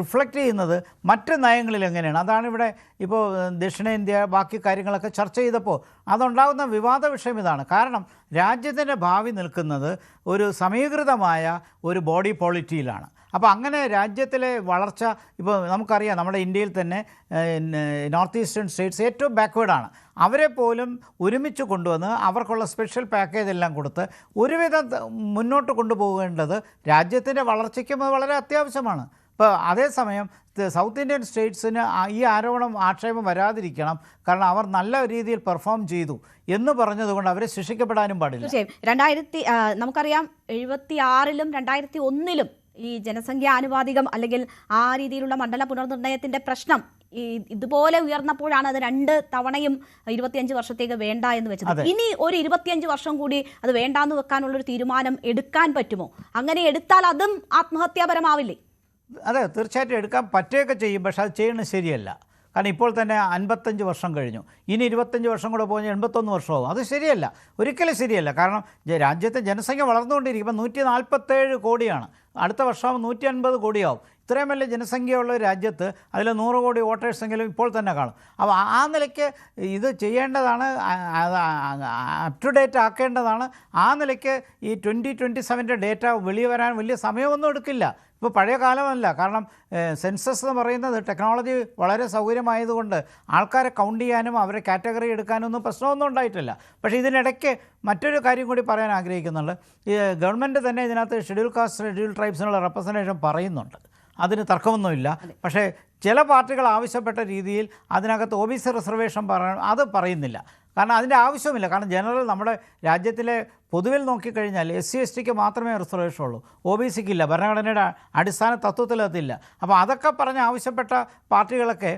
റിഫ്ലക്റ്റ് ചെയ്യുന്നത് മറ്റ് നയങ്ങളിൽ എങ്ങനെയാണ്. അതാണ് ഇവിടെ ഇപ്പോൾ ദക്ഷിണേന്ത്യ ബാക്കി കാര്യങ്ങളൊക്കെ ചർച്ച ചെയ്തപ്പോൾ അതുണ്ടാകുന്ന വിവാദ വിഷയം ഇതാണ്. കാരണം രാജ്യത്തിൻ്റെ ഭാവി നിൽക്കുന്നത് ഒരു സമീകൃതമായ ഒരു ബോഡി പോളിറ്റിയിലാണ്. അപ്പോൾ അങ്ങനെ രാജ്യത്തിലെ വളർച്ച ഇപ്പോൾ നമുക്കറിയാം, നമ്മുടെ ഇന്ത്യയിൽ തന്നെ നോർത്ത് ഈസ്റ്റേൺ സ്റ്റേറ്റ്സ് ഏറ്റവും ബാക്ക്വേർഡാണ്. അവരെ പോലും ഒരുമിച്ച് കൊണ്ടുവന്ന് അവർക്കുള്ള സ്പെഷ്യൽ പാക്കേജ് എല്ലാം കൊടുത്ത് ഒരുവിധം മുന്നോട്ട് കൊണ്ടുപോകേണ്ടത് രാജ്യത്തിൻ്റെ വളർച്ചയ്ക്കും വളരെ അത്യാവശ്യമാണ്. ഇപ്പോൾ അതേസമയം സൗത്ത് ഇന്ത്യൻ സ്റ്റേറ്റ്സിന് ഈ ആക്ഷേപം വരാതിരിക്കണം. കാരണം അവർ നല്ല രീതിയിൽ പെർഫോം ചെയ്തു എന്ന് പറഞ്ഞതുകൊണ്ട് അവരെ ശിക്ഷിക്കപ്പെടാനും പാടില്ല. നമുക്കറിയാം 76-ലും 2001-ലും ഈ ജനസംഖ്യ ആനുപാതികം അല്ലെങ്കിൽ ആ രീതിയിലുള്ള മണ്ഡല പുനർനിർണ്ണയത്തിന്റെ പ്രശ്നം ഇതുപോലെ ഉയർന്നപ്പോഴാണ് അത് 2 തവണയും 25 വർഷത്തേക്ക് വേണ്ട എന്ന് വെച്ചത്. ഇനി ഒരു 25 വർഷം കൂടി അത് വേണ്ടാന്ന് വെക്കാനുള്ളൊരു തീരുമാനം എടുക്കാൻ പറ്റുമോ? അങ്ങനെ എടുത്താൽ അതും ആത്മഹത്യാപരമാവില്ലേ? അതെ, തീർച്ചയായിട്ടും എടുക്കാൻ പറ്റുകയൊക്കെ ചെയ്യും. പക്ഷെ അത് ചെയ്യുന്നത് ശരിയല്ല. കാരണം ഇപ്പോൾ തന്നെ 55 വർഷം കഴിഞ്ഞു, ഇനി 25 വർഷം കൂടെ പോയി 81 വർഷമാകും. അത് ശരിയല്ല, ഒരിക്കലും ശരിയല്ല. കാരണം രാജ്യത്തെ ജനസംഖ്യ വളർന്നുകൊണ്ടിരിക്കും. ഇപ്പം 147 കോടിയാണ്, അടുത്ത വർഷം 150 കോടിയാവും. ഇത്രയും വലിയ ജനസംഖ്യയുള്ള രാജ്യത്ത് അതിൽ 100 കോടി വോട്ടേഴ്സെങ്കിലും ഇപ്പോൾ തന്നെ കാണും. അപ്പോൾ ആ നിലയ്ക്ക് ഇത് ചെയ്യേണ്ടതാണ്, അപ് ടു ഡേറ്റ് ആക്കേണ്ടതാണ്. ആ നിലയ്ക്ക് ഈ 2027 ഡേറ്റ വെളിയിൽ വരാൻ വലിയ സമയമൊന്നും എടുക്കില്ല. ഇപ്പോൾ പഴയ കാലമല്ല. കാരണം സെൻസസ് എന്ന് പറയുന്നത് ടെക്നോളജി വളരെ സൗകര്യമായതുകൊണ്ട് ആൾക്കാരെ കൗണ്ട് ചെയ്യാനും അവരെ കാറ്റഗറി എടുക്കാനും ഒന്നും പ്രശ്നമൊന്നും ഉണ്ടായിട്ടില്ല. പക്ഷേ ഇതിനിടയ്ക്ക് മറ്റൊരു കാര്യം കൂടി പറയാൻ ആഗ്രഹിക്കുന്നുണ്ട്. ഈ ഗവൺമെൻറ് തന്നെ ഇതിനകത്ത് ഷെഡ്യൂൾ കാസ്റ്റ് ഷെഡ്യൂൾ ട്രൈബ്സിനുള്ള റെപ്രസെൻറ്റേഷൻ പറയുന്നുണ്ട്, അതിന് തർക്കമൊന്നുമില്ല. പക്ഷേ ചില പാർട്ടികൾ ആവശ്യപ്പെട്ട രീതിയിൽ അതിനകത്ത് OBC റിസർവേഷൻ അത് പറയുന്നില്ല. കാരണം അതിൻ്റെ ആവശ്യമില്ല. കാരണം ജനറൽ നമ്മുടെ രാജ്യത്തിലെ പൊതുവിൽ നോക്കിക്കഴിഞ്ഞാൽ SC/STക്ക് മാത്രമേ റിസർവേഷൻ ഉള്ളൂ, OBCക്ക് ഇല്ല. ഭരണഘടനയുടെ അടിസ്ഥാന തത്വത്തിലതില്ല. അപ്പോൾ അതൊക്കെ പറഞ്ഞ് ആവശ്യപ്പെട്ട പാർട്ടികളൊക്കെ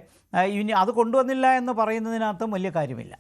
ഇനി അത് കൊണ്ടുവന്നില്ല എന്ന് പറയുന്നതിനകത്തും വലിയ കാര്യമില്ല.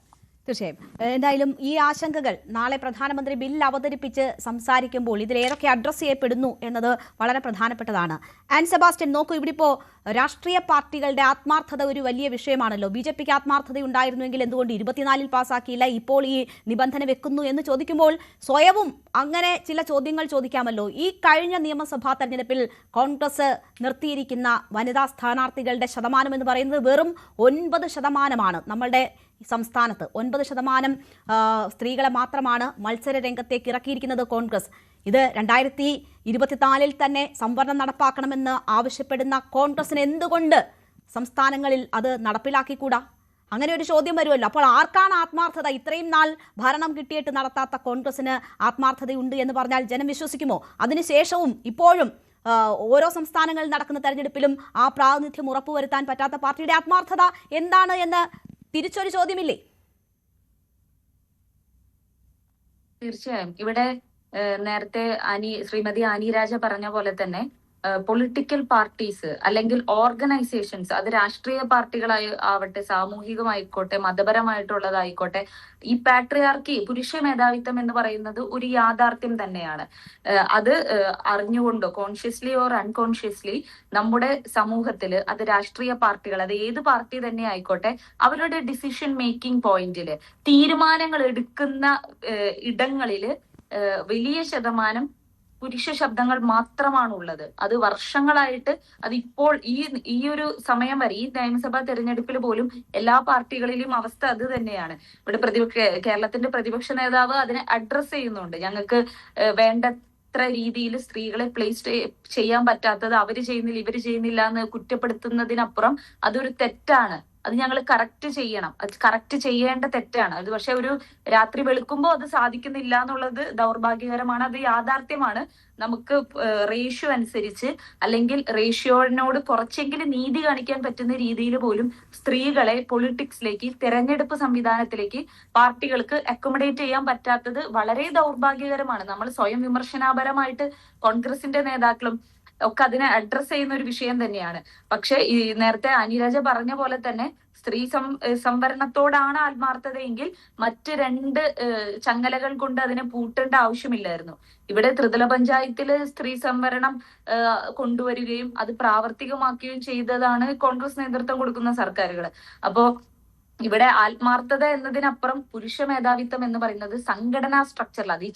തീർച്ചയായും. എന്തായാലും ഈ ആശങ്കകൾ നാളെ പ്രധാനമന്ത്രി ബില്ല് അവതരിപ്പിച്ച് സംസാരിക്കുമ്പോൾ ഇതിലേതൊക്കെ അഡ്രസ്സ് ചെയ്യപ്പെടുന്നു എന്നത് വളരെ പ്രധാനപ്പെട്ടതാണ്. ആൻ സെബാസ്റ്റ്യൻ, നോക്കൂ, ഇവിടെ ഇപ്പോൾ രാഷ്ട്രീയ പാർട്ടികളുടെ ആത്മാർത്ഥത ഒരു വലിയ വിഷയമാണല്ലോ. BJPക്ക് ആത്മാർത്ഥത ഉണ്ടായിരുന്നുവെങ്കിൽ എന്തുകൊണ്ട് 24-ൽ പാസ്സാക്കിയില്ല, ഇപ്പോൾ ഈ നിബന്ധന വെക്കുന്നു എന്ന് ചോദിക്കുമ്പോൾ സ്വയവും അങ്ങനെ ചില ചോദ്യങ്ങൾ ചോദിക്കാമല്ലോ. ഈ കഴിഞ്ഞ നിയമസഭാ തെരഞ്ഞെടുപ്പിൽ കോൺഗ്രസ് നിർത്തിയിരിക്കുന്ന വനിതാ സ്ഥാനാർത്ഥികളുടെ ശതമാനം എന്ന് പറയുന്നത് വെറും 9%. നമ്മളുടെ സംസ്ഥാനത്ത് 9% സ്ത്രീകളെ മാത്രമാണ് മത്സര രംഗത്തേക്ക് ഇറക്കിയിരിക്കുന്നത് കോൺഗ്രസ്. ഇത് 2024 തന്നെ സംവരണം നടപ്പാക്കണമെന്ന് ആവശ്യപ്പെടുന്ന കോൺഗ്രസിന് എന്തുകൊണ്ട് സംസ്ഥാനങ്ങളിൽ അത് നടപ്പിലാക്കിക്കൂടാ? അങ്ങനെ ഒരു ചോദ്യം വരുമല്ലോ. അപ്പോൾ ആർക്കാണ് ആത്മാർത്ഥത? ഇത്രയും നാൾ ഭരണം കിട്ടിയിട്ട് നടത്താത്ത കോൺഗ്രസിന് ആത്മാർത്ഥതയുണ്ട് എന്ന് പറഞ്ഞാൽ ജനം വിശ്വസിക്കുമോ? അതിനുശേഷവും ഇപ്പോഴും ഓരോ സംസ്ഥാനങ്ങളിൽ നടക്കുന്ന തെരഞ്ഞെടുപ്പിലും ആ പ്രാതിനിധ്യം ഉറപ്പുവരുത്താൻ പറ്റാത്ത പാർട്ടിയുടെ ആത്മാർത്ഥത എന്താണ് എന്ന് തിരിച്ചൊരു ചോദ്യമില്ലേ? തീർച്ചയായും ഇവിടെ നേരത്തെ ശ്രീമതി ആനി രാജ പറഞ്ഞ പോലെ തന്നെ പൊളിറ്റിക്കൽ പാർട്ടീസ് അല്ലെങ്കിൽ ഓർഗനൈസേഷൻസ്, അത് രാഷ്ട്രീയ പാർട്ടികളായി ആവട്ടെ, സാമൂഹികമായിക്കോട്ടെ, മതപരമായിട്ടുള്ളതായിക്കോട്ടെ, ഈ പാട്രിയാർക്കി, പുരുഷ മേധാവിത്വം എന്ന് പറയുന്നത് ഒരു യാഥാർത്ഥ്യം തന്നെയാണ്. അത് അറിഞ്ഞുകൊണ്ടോ കോൺഷ്യസ്ലി ഓർ അൺകോൺഷ്യസ്ലി നമ്മുടെ സമൂഹത്തില് അത് രാഷ്ട്രീയ പാർട്ടികൾ, അത് ഏത് പാർട്ടി തന്നെ ആയിക്കോട്ടെ, അവരുടെ ഡിസിഷൻ മേക്കിംഗ് പോയിന്റില്, തീരുമാനങ്ങൾ എടുക്കുന്ന ഇടങ്ങളില് വലിയ ശതമാനം പുരുഷ ശബ്ദങ്ങൾ മാത്രമാണുള്ളത്. അത് വർഷങ്ങളായിട്ട്, അതിപ്പോൾ ഈ ഒരു സമയം വരെ, ഈ നിയമസഭാ തെരഞ്ഞെടുപ്പിൽ പോലും എല്ലാ പാർട്ടികളിലും അവസ്ഥ അത് തന്നെയാണ്. ഇവിടെ കേരളത്തിന്റെ പ്രതിപക്ഷ നേതാവ് അതിനെ അഡ്രസ് ചെയ്യുന്നുണ്ട്. ഞങ്ങൾക്ക് വേണ്ടത്ര രീതിയിൽ സ്ത്രീകളെ പ്ലേസ് ചെയ്യാൻ പറ്റാത്തത് അവര് ചെയ്യുന്നില്ല, ഇവര് ചെയ്യുന്നില്ല എന്ന് കുറ്റപ്പെടുത്തുന്നതിനപ്പുറം അതൊരു തെറ്റാണ്. അത് ഞങ്ങൾ കറക്റ്റ് ചെയ്യണം. അത് കറക്റ്റ് ചെയ്യേണ്ട തെറ്റാണ്. അത് പക്ഷെ ഒരു രാത്രി വെളുക്കുമ്പോൾ അത് സാധിക്കുന്നില്ല എന്നുള്ളത് ദൗർഭാഗ്യകരമാണ്. അത് യാഥാർത്ഥ്യമാണ്. നമുക്ക് റേഷ്യോ അനുസരിച്ച് അല്ലെങ്കിൽ റേഷ്യോനോട് കുറച്ചെങ്കിലും നീതി കാണിക്കാൻ പറ്റുന്ന രീതിയിൽ പോലും സ്ത്രീകളെ പൊളിറ്റിക്സിലേക്ക്, തെരഞ്ഞെടുപ്പ് സംവിധാനത്തിലേക്ക് പാർട്ടികൾക്ക് അക്കോമഡേറ്റ് ചെയ്യാൻ പറ്റാത്തത് വളരെ ദൗർഭാഗ്യകരമാണ്. നമ്മൾ സ്വയം വിമർശനാപരമായിട്ട് കോൺഗ്രസിന്റെ നേതാക്കളും ഒക്കെ അതിനെ അഡ്രസ് ചെയ്യുന്ന ഒരു വിഷയം തന്നെയാണ്. പക്ഷെ ഈ നേരത്തെ അനിരാജ പറഞ്ഞ പോലെ തന്നെ സ്ത്രീ സംവരണത്തോടാണ് ആത്മാർത്ഥതയെങ്കിൽ മറ്റ് 2 ചങ്ങലകൾ കൊണ്ട് അതിനെ പൂട്ടേണ്ട ആവശ്യമില്ലായിരുന്നു. ഇവിടെ ത്രിതല പഞ്ചായത്തില് സ്ത്രീ സംവരണം കൊണ്ടുവരികയും അത് പ്രാവർത്തികമാക്കുകയും ചെയ്തതാണ് കോൺഗ്രസ് നേതൃത്വം കൊടുക്കുന്ന സർക്കാരുകൾ. അപ്പോ ഇവിടെ ആത്മാർത്ഥത എന്നതിനപ്പുറം പുരുഷ മേധാവിത്വം എന്ന് പറയുന്നത് സംഘടനാ സ്ട്രക്ചറിൽ, അത് ഈ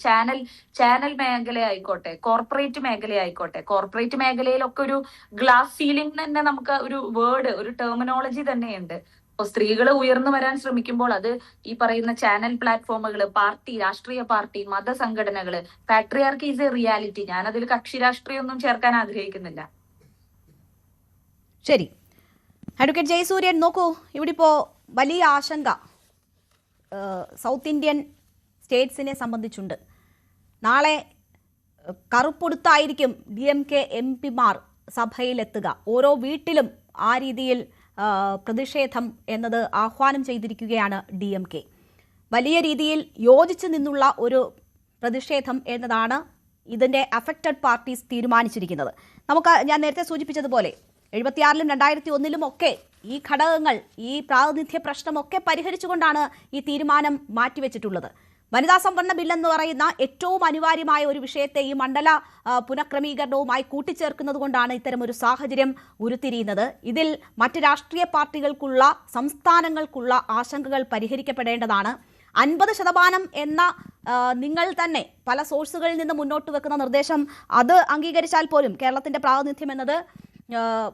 ചാനൽ മേഖലയായിക്കോട്ടെ, കോർപ്പറേറ്റ് മേഖലയായിക്കോട്ടെ, കോർപ്പറേറ്റ് മേഖലയിലൊക്കെ ഒരു ഗ്ലാസ് സീലിംഗ് തന്നെ നമുക്ക് ഒരു വേർഡ്, ഒരു ടെർമിനോളജി തന്നെയുണ്ട്. അപ്പൊ സ്ത്രീകൾ ഉയർന്നു വരാൻ ശ്രമിക്കുമ്പോൾ അത് ഈ പറയുന്ന ചാനൽ പ്ലാറ്റ്ഫോമുകൾ, പാർട്ടി, രാഷ്ട്രീയ പാർട്ടി, മതസംഘടനകള്, പാട്രിയാർക്കി ഈസ് എ റിയാലിറ്റി. ഞാൻ അതിൽ കക്ഷി രാഷ്ട്രീയമൊന്നും ചേർക്കാൻ ആഗ്രഹിക്കുന്നില്ല. ശരി, അഡ്വക്കേറ്റ് ജയസൂര്യൻ, നോക്കൂ, ഇവിടെ ഇപ്പോ വലിയ ആശങ്ക സൗത്ത് ഇന്ത്യൻ സ്റ്റേറ്റ്സിനെ സംബന്ധിച്ചുണ്ട്. നാളെ കറുപ്പൊടുത്തായിരിക്കും DMK MP-മാർ സഭയിലെത്തുക. ഓരോ വീട്ടിലും ആ രീതിയിൽ പ്രതിഷേധം എന്നത് ആഹ്വാനം ചെയ്തിരിക്കുകയാണ് DMK. വലിയ രീതിയിൽ യോജിച്ചു നിന്നുള്ള ഒരു പ്രതിഷേധം എന്നതാണ് ഇതിൻ്റെ അഫക്റ്റഡ് പാർട്ടീസ് തീരുമാനിച്ചിരിക്കുന്നത്. ഞാൻ നേരത്തെ സൂചിപ്പിച്ചതുപോലെ 76-ലും 2001-ലും ഒക്കെ ഈ ഘടകങ്ങൾ, ഈ പ്രാതിനിധ്യ പ്രശ്നമൊക്കെ പരിഹരിച്ചുകൊണ്ടാണ് ഈ തീരുമാനം മാറ്റിവെച്ചിട്ടുള്ളത്. വനിതാ സംവരണ ബില്ലെന്ന് പറയുന്ന ഏറ്റവും അനിവാര്യമായ ഒരു വിഷയത്തെ ഈ മണ്ഡല പുനഃക്രമീകരണവുമായി കൂട്ടിച്ചേർക്കുന്നത് കൊണ്ടാണ് ഇത്തരമൊരു സാഹചര്യം ഉരുത്തിരിയുന്നത്. ഇതിൽ മറ്റ് രാഷ്ട്രീയ പാർട്ടികൾക്കുള്ള, സംസ്ഥാനങ്ങൾക്കുള്ള ആശങ്കകൾ പരിഹരിക്കപ്പെടേണ്ടതാണ്. 50% എന്ന നിങ്ങൾ തന്നെ പല സോഴ്സുകളിൽ നിന്ന് മുന്നോട്ട് വെക്കുന്ന നിർദ്ദേശം, അത് അംഗീകരിച്ചാൽ പോലും കേരളത്തിന്റെ പ്രാതിനിധ്യം എന്നത്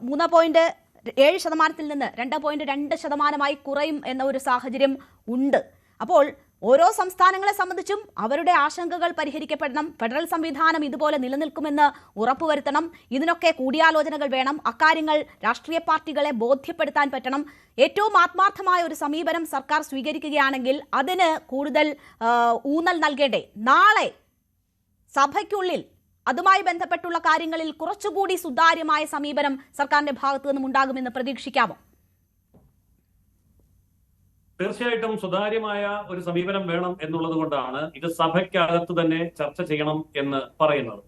3.7% നിന്ന് 2.2% കുറയും എന്ന ഒരു സാഹചര്യം ഉണ്ട്. അപ്പോൾ ഓരോ സംസ്ഥാനങ്ങളെ സംബന്ധിച്ചും അവരുടെ ആശങ്കകൾ പരിഹരിക്കപ്പെടണം. ഫെഡറൽ സംവിധാനം ഇതുപോലെ നിലനിൽക്കുമെന്ന് ഉറപ്പുവരുത്തണം. ഇതിനൊക്കെ കൂടിയാലോചനകൾ വേണം. അക്കാര്യങ്ങൾ രാഷ്ട്രീയ പാർട്ടികളെ ബോധ്യപ്പെടുത്താൻ പറ്റണം. ഏറ്റവും ആത്മാർത്ഥമായ ഒരു സമീപനം സർക്കാർ സ്വീകരിക്കുകയാണെങ്കിൽ അതിന് കൂടുതൽ ഊന്നൽ നൽകേണ്ടേ. നാളെ സഭയ്ക്കുള്ളിൽ അതുമായി ബന്ധപ്പെട്ടുള്ള കാര്യങ്ങളിൽ കുറച്ചുകൂടി സുതാര്യമായ സമീപനം സർക്കാരിന്റെ ഭാഗത്തു നിന്നും ഉണ്ടാകുമെന്ന് പ്രതീക്ഷിക്കാമോ? തീർച്ചയായിട്ടും സുതാര്യമായ ഒരു സമീപനം വേണം എന്നുള്ളത് കൊണ്ടാണ് ഇത് സഭയ്ക്കകത്ത് തന്നെ ചർച്ച ചെയ്യണം എന്ന് പറയുന്നത്.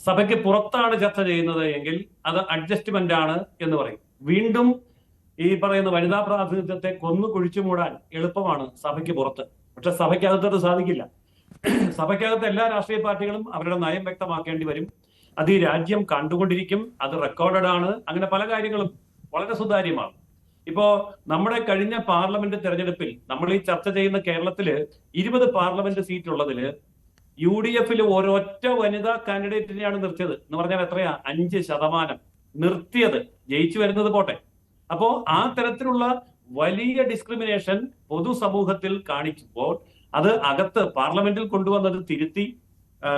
സഭയ്ക്ക് പുറത്താണ് ചർച്ച ചെയ്യുന്നത് എങ്കിൽ അത് അഡ്ജസ്റ്റ്മെന്റ് ആണ് എന്ന് പറയും. വീണ്ടും ഈ പറയുന്ന വനിതാ പ്രാതിനിധ്യത്തെ കൊന്നു കുഴിച്ചു മൂടാൻ എളുപ്പമാണ് സഭയ്ക്ക് പുറത്ത്. പക്ഷെ സഭയ്ക്കകത്ത് അത് സാധിക്കില്ല. സഭയ്ക്കകത്ത് എല്ലാ രാഷ്ട്രീയ പാർട്ടികളും അവരുടെ നയം വ്യക്തമാക്കേണ്ടി വരും. അത് ഈ രാജ്യം കണ്ടുകൊണ്ടിരിക്കും. അത് റെക്കോർഡഡ് ആണ്. അങ്ങനെ പല കാര്യങ്ങളും വളരെ സുതാര്യമാണ്. ഇപ്പോ നമ്മുടെ കഴിഞ്ഞ പാർലമെന്റ് തെരഞ്ഞെടുപ്പിൽ നമ്മൾ ഈ ചർച്ച ചെയ്യുന്ന കേരളത്തില് 20 പാർലമെന്റ് സീറ്റ് ഉള്ളതില് UDF ഒരൊറ്റ വനിതാ കാൻഡിഡേറ്റിനെയാണ് നിർത്തിയത്. എന്ന് പറഞ്ഞാൽ എത്രയാ? 5% നിർത്തിയത്. ജയിച്ചു വരുന്നത് പോട്ടെ. അപ്പോ ആ തരത്തിലുള്ള വലിയ ഡിസ്ക്രിമിനേഷൻ പൊതുസമൂഹത്തിൽ കാണിക്കുമ്പോൾ അത് അകത്ത് പാർലമെന്റിൽ കൊണ്ടുവന്നത് തിരുത്തി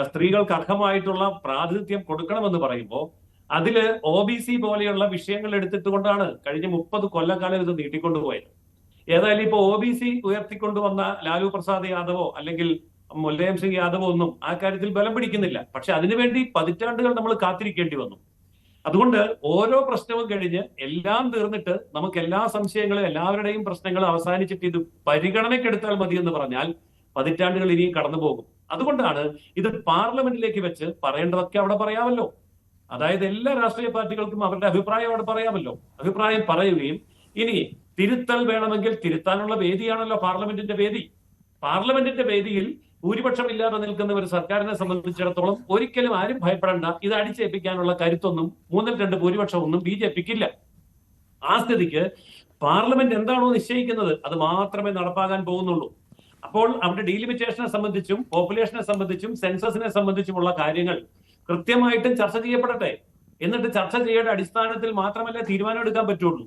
സ്ത്രീകൾക്ക് അർഹമായിട്ടുള്ള പ്രാതിനിധ്യം കൊടുക്കണമെന്ന് പറയുമ്പോൾ അതില് OBC പോലെയുള്ള വിഷയങ്ങൾ എടുത്തിട്ടുകൊണ്ടാണ് കഴിഞ്ഞ 30 കൊല്ലക്കാലം ഇത് നീട്ടിക്കൊണ്ടുപോയത്. ഏതായാലും ഇപ്പൊ OBC ഉയർത്തിക്കൊണ്ടുവന്ന ലാലു പ്രസാദ് യാദവോ അല്ലെങ്കിൽ മുലായം സിംഗ് യാദവോ ഒന്നും ആ കാര്യത്തിൽ ബലം പിടിക്കുന്നില്ല. പക്ഷെ അതിനുവേണ്ടി പതിറ്റാണ്ടുകൾ നമ്മൾ കാത്തിരിക്കേണ്ടി വന്നു. അതുകൊണ്ട് ഓരോ പ്രശ്നവും കഴിഞ്ഞ് എല്ലാം തീർന്നിട്ട് നമുക്ക് എല്ലാ സംശയങ്ങളും എല്ലാവരുടെയും പ്രശ്നങ്ങൾ അവസാനിച്ചിട്ട് ഇത് പരിഗണനയ്ക്കെടുത്താൽ മതി എന്ന് പറഞ്ഞാൽ പതിറ്റാണ്ടുകൾ ഇനിയും കടന്നു പോകും. അതുകൊണ്ടാണ് ഇത് പാർലമെന്റിലേക്ക് വെച്ച് പറയേണ്ടതൊക്കെ അവിടെ പറയാമല്ലോ. അതായത് എല്ലാ രാഷ്ട്രീയ പാർട്ടികൾക്കും അവരുടെ അഭിപ്രായം അവിടെ പറയാമല്ലോ. അഭിപ്രായം പറയുകയും ഇനി തിരുത്തൽ വേണമെങ്കിൽ തിരുത്താനുള്ള വേദിയാണല്ലോ പാർലമെന്റിന്റെ വേദി. പാർലമെന്റിന്റെ വേദിയിൽ ഭൂരിപക്ഷമില്ലാതെ നിൽക്കുന്ന ഒരു സർക്കാരിനെ സംബന്ധിച്ചിടത്തോളം ഒരിക്കലും ആരും ഭയപ്പെടേണ്ട. ഇത് അടിച്ചേൽപ്പിക്കാനുള്ള കരുത്തൊന്നും 2/3 ഭൂരിപക്ഷം ഒന്നും BJPക്കില്ല. ആ സ്ഥിതിക്ക് പാർലമെന്റ് എന്താണോ നിശ്ചയിക്കുന്നത് അത് മാത്രമേ നടപ്പാകാൻ പോകുന്നുള്ളൂ. അപ്പോൾ അവിടെ ഡീലിമിറ്റേഷനെ സംബന്ധിച്ചും പോപ്പുലേഷനെ സംബന്ധിച്ചും സെൻസസിനെ സംബന്ധിച്ചുമുള്ള കാര്യങ്ങൾ കൃത്യമായിട്ടും ചർച്ച ചെയ്യപ്പെടട്ടെ. എന്നിട്ട് ചർച്ച ചെയ്യേണ്ട അടിസ്ഥാനത്തിൽ മാത്രമല്ല തീരുമാനം എടുക്കാൻ പറ്റുള്ളൂ.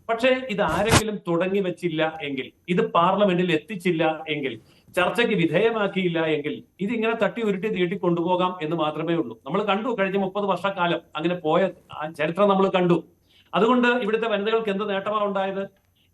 പക്ഷേ ഇത് ആരെങ്കിലും തുടങ്ങി വെച്ചില്ല എങ്കിൽ, ഇത് പാർലമെന്റിൽ എത്തിച്ചില്ല എങ്കിൽ, ചർച്ചയ്ക്ക് വിധേയമാക്കിയില്ല എങ്കിൽ ഇതിങ്ങനെ തട്ടി ഉരുട്ടി നീട്ടി കൊണ്ടുപോകാം എന്ന് മാത്രമേ ഉള്ളൂ. നമ്മൾ കണ്ടു കഴിഞ്ഞ 30 വർഷക്കാലം അങ്ങനെ പോയ ചരിത്രം നമ്മൾ കണ്ടു. അതുകൊണ്ട് ഇവിടുത്തെ വനിതകൾക്ക് എന്ത് നേട്ടമാണ് ഉണ്ടായത്?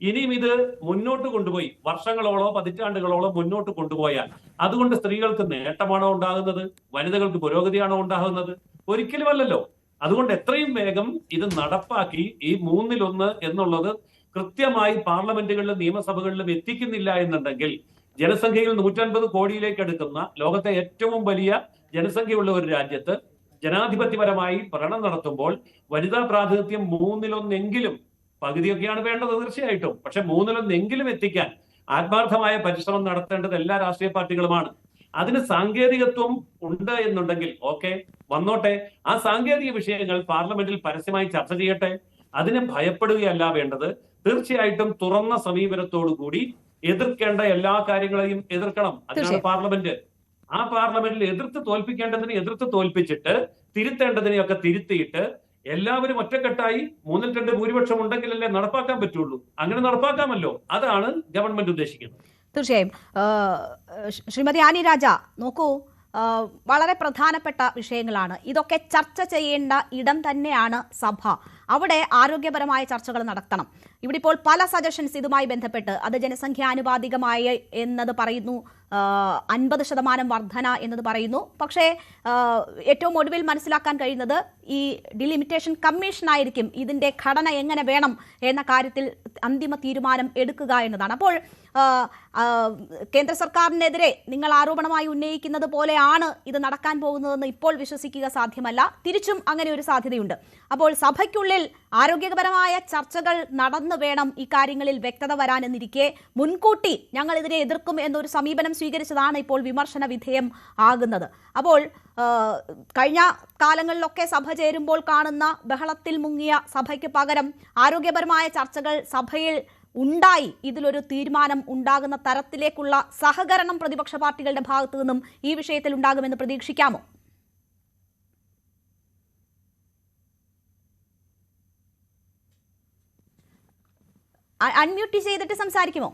ഇനിയും ഇത് മുന്നോട്ട് കൊണ്ടുപോയി വർഷങ്ങളോളോ പതിറ്റാണ്ടുകളോളം മുന്നോട്ട് കൊണ്ടുപോയാൽ അതുകൊണ്ട് സ്ത്രീകൾക്ക് നേട്ടമാണോ ഉണ്ടാകുന്നത്? വനിതകൾക്ക് പുരോഗതിയാണോ ഉണ്ടാകുന്നത്? ഒരിക്കലുമല്ലല്ലോ. അതുകൊണ്ട് എത്രയും വേഗം ഇത് നടപ്പാക്കി ഈ 1/3 എന്നുള്ളത് കൃത്യമായി പാർലമെന്റുകളിലും നിയമസഭകളിലും എത്തിക്കുന്നില്ല എന്നുണ്ടെങ്കിൽ ജനസംഖ്യയിൽ 150 കോടിയിലേക്ക് അടുക്കുന്ന ലോകത്തെ ഏറ്റവും വലിയ ജനസംഖ്യയുള്ള ഒരു രാജ്യത്ത് ജനാധിപത്യപരമായി ഭരണം നടത്തുമ്പോൾ വനിതാ പ്രാതിനിധ്യം 1/3 പകുതിയൊക്കെയാണ് വേണ്ടത് തീർച്ചയായിട്ടും. പക്ഷെ 1/3 എത്തിക്കാൻ ആത്മാർത്ഥമായ പരിശ്രമം നടത്തേണ്ടത് എല്ലാ രാഷ്ട്രീയ പാർട്ടികളുമാണ്. അതിന് സാങ്കേതികത്വം ഉണ്ട് എന്നുണ്ടെങ്കിൽ ഓക്കെ, വന്നോട്ടെ. ആ സാങ്കേതിക വിഷയങ്ങൾ പാർലമെന്റിൽ പരസ്യമായി ചർച്ച ചെയ്യട്ടെ. അതിനെ ഭയപ്പെടുകയല്ല വേണ്ടത്. തീർച്ചയായിട്ടും തുറന്ന സമീപനത്തോടു കൂടി എതിർക്കേണ്ട എല്ലാ കാര്യങ്ങളെയും എതിർക്കണം. അതിനാണ് പാർലമെന്റ്. ആ പാർലമെന്റിൽ എതിർത്ത് തോൽപ്പിക്കേണ്ടതിനെ എതിർത്ത് തോൽപ്പിച്ചിട്ട് തിരുത്തേണ്ടതിനെയൊക്കെ തിരുത്തിയിട്ട് എല്ലാവരും ഒറ്റക്കെട്ടായി 2/3 ഭൂരിപക്ഷം ഉണ്ടെങ്കിലല്ലേ നടപ്പാക്കാൻ പറ്റുള്ളൂ. അങ്ങനെ നടപ്പാക്കാമല്ലോ. അതാണ് ഗവൺമെന്റ് ഉദ്ദേശിക്കുന്നത്. തീർച്ചയായും. ശ്രീമതി ആനി രാജ, നോക്കൂ, വളരെ പ്രധാനപ്പെട്ട വിഷയങ്ങളാണ് ഇതൊക്കെ. ചർച്ച ചെയ്യേണ്ട ഇടം തന്നെയാണ് സഭ. അവിടെ ആരോഗ്യപരമായ ചർച്ചകൾ നടത്തണം. ഇവിടെ ഇപ്പോൾ പല സജഷൻസ് ഇതുമായി ബന്ധപ്പെട്ട്, അത് ജനസംഖ്യാനുപാതികമായി എന്നത് പറയുന്നു, 50% വർധന എന്നത് പറയുന്നു. പക്ഷേ ഏറ്റവും ഒടുവിൽ മനസ്സിലാക്കാൻ കഴിയുന്നത് ഈ ഡിലിമിറ്റേഷൻ കമ്മീഷൻ ആയിരിക്കും ഇതിൻ്റെ ഘടന എങ്ങനെ വേണം എന്ന കാര്യത്തിൽ അന്തിമ തീരുമാനം എടുക്കുക എന്നതാണ്. അപ്പോൾ കേന്ദ്ര സർക്കാരിനെതിരെ നിങ്ങൾ ആരോപണമായി ഉന്നയിക്കുന്നത് പോലെയാണ് ഇത് നടക്കാൻ പോകുന്നതെന്ന് ഇപ്പോൾ വിശ്വസിക്കുക സാധ്യമല്ല. തിരിച്ചും അങ്ങനെ ഒരു സാധ്യതയുണ്ട്. അപ്പോൾ സഭയ്ക്കുള്ളിൽ ആരോഗ്യപരമായ ചർച്ചകൾ നടന്നു വേണം ഈ കാര്യങ്ങളിൽ വ്യക്തത വരാനെന്നിരിക്കെ മുൻകൂട്ടി ഞങ്ങൾ ഇതിനെ എതിർക്കും എന്നൊരു സമീപനം സ്വീകരിച്ചതാണ് ഇപ്പോൾ വിമർശന വിധേയം ആകുന്നത്. അപ്പോൾ കഴിഞ്ഞ കാലങ്ങളിലൊക്കെ സഭ ചേരുമ്പോൾ കാണുന്ന ബഹളത്തിൽ മുങ്ങിയ സഭയ്ക്ക് പകരം ആരോഗ്യപരമായ ചർച്ചകൾ സഭയിൽ ഉണ്ടായി ഇതിലൊരു തീരുമാനം ഉണ്ടാകുന്ന തരത്തിലേക്കുള്ള സഹകരണം പ്രതിപക്ഷ പാർട്ടികളുടെ ഭാഗത്തു നിന്നും ഈ വിഷയത്തിൽ ഉണ്ടാകുമെന്ന് പ്രതീക്ഷിക്കാമോ? അൺമ്യൂട്ട് ചെയ്തിട്ട് സംസാരിക്കുമോ?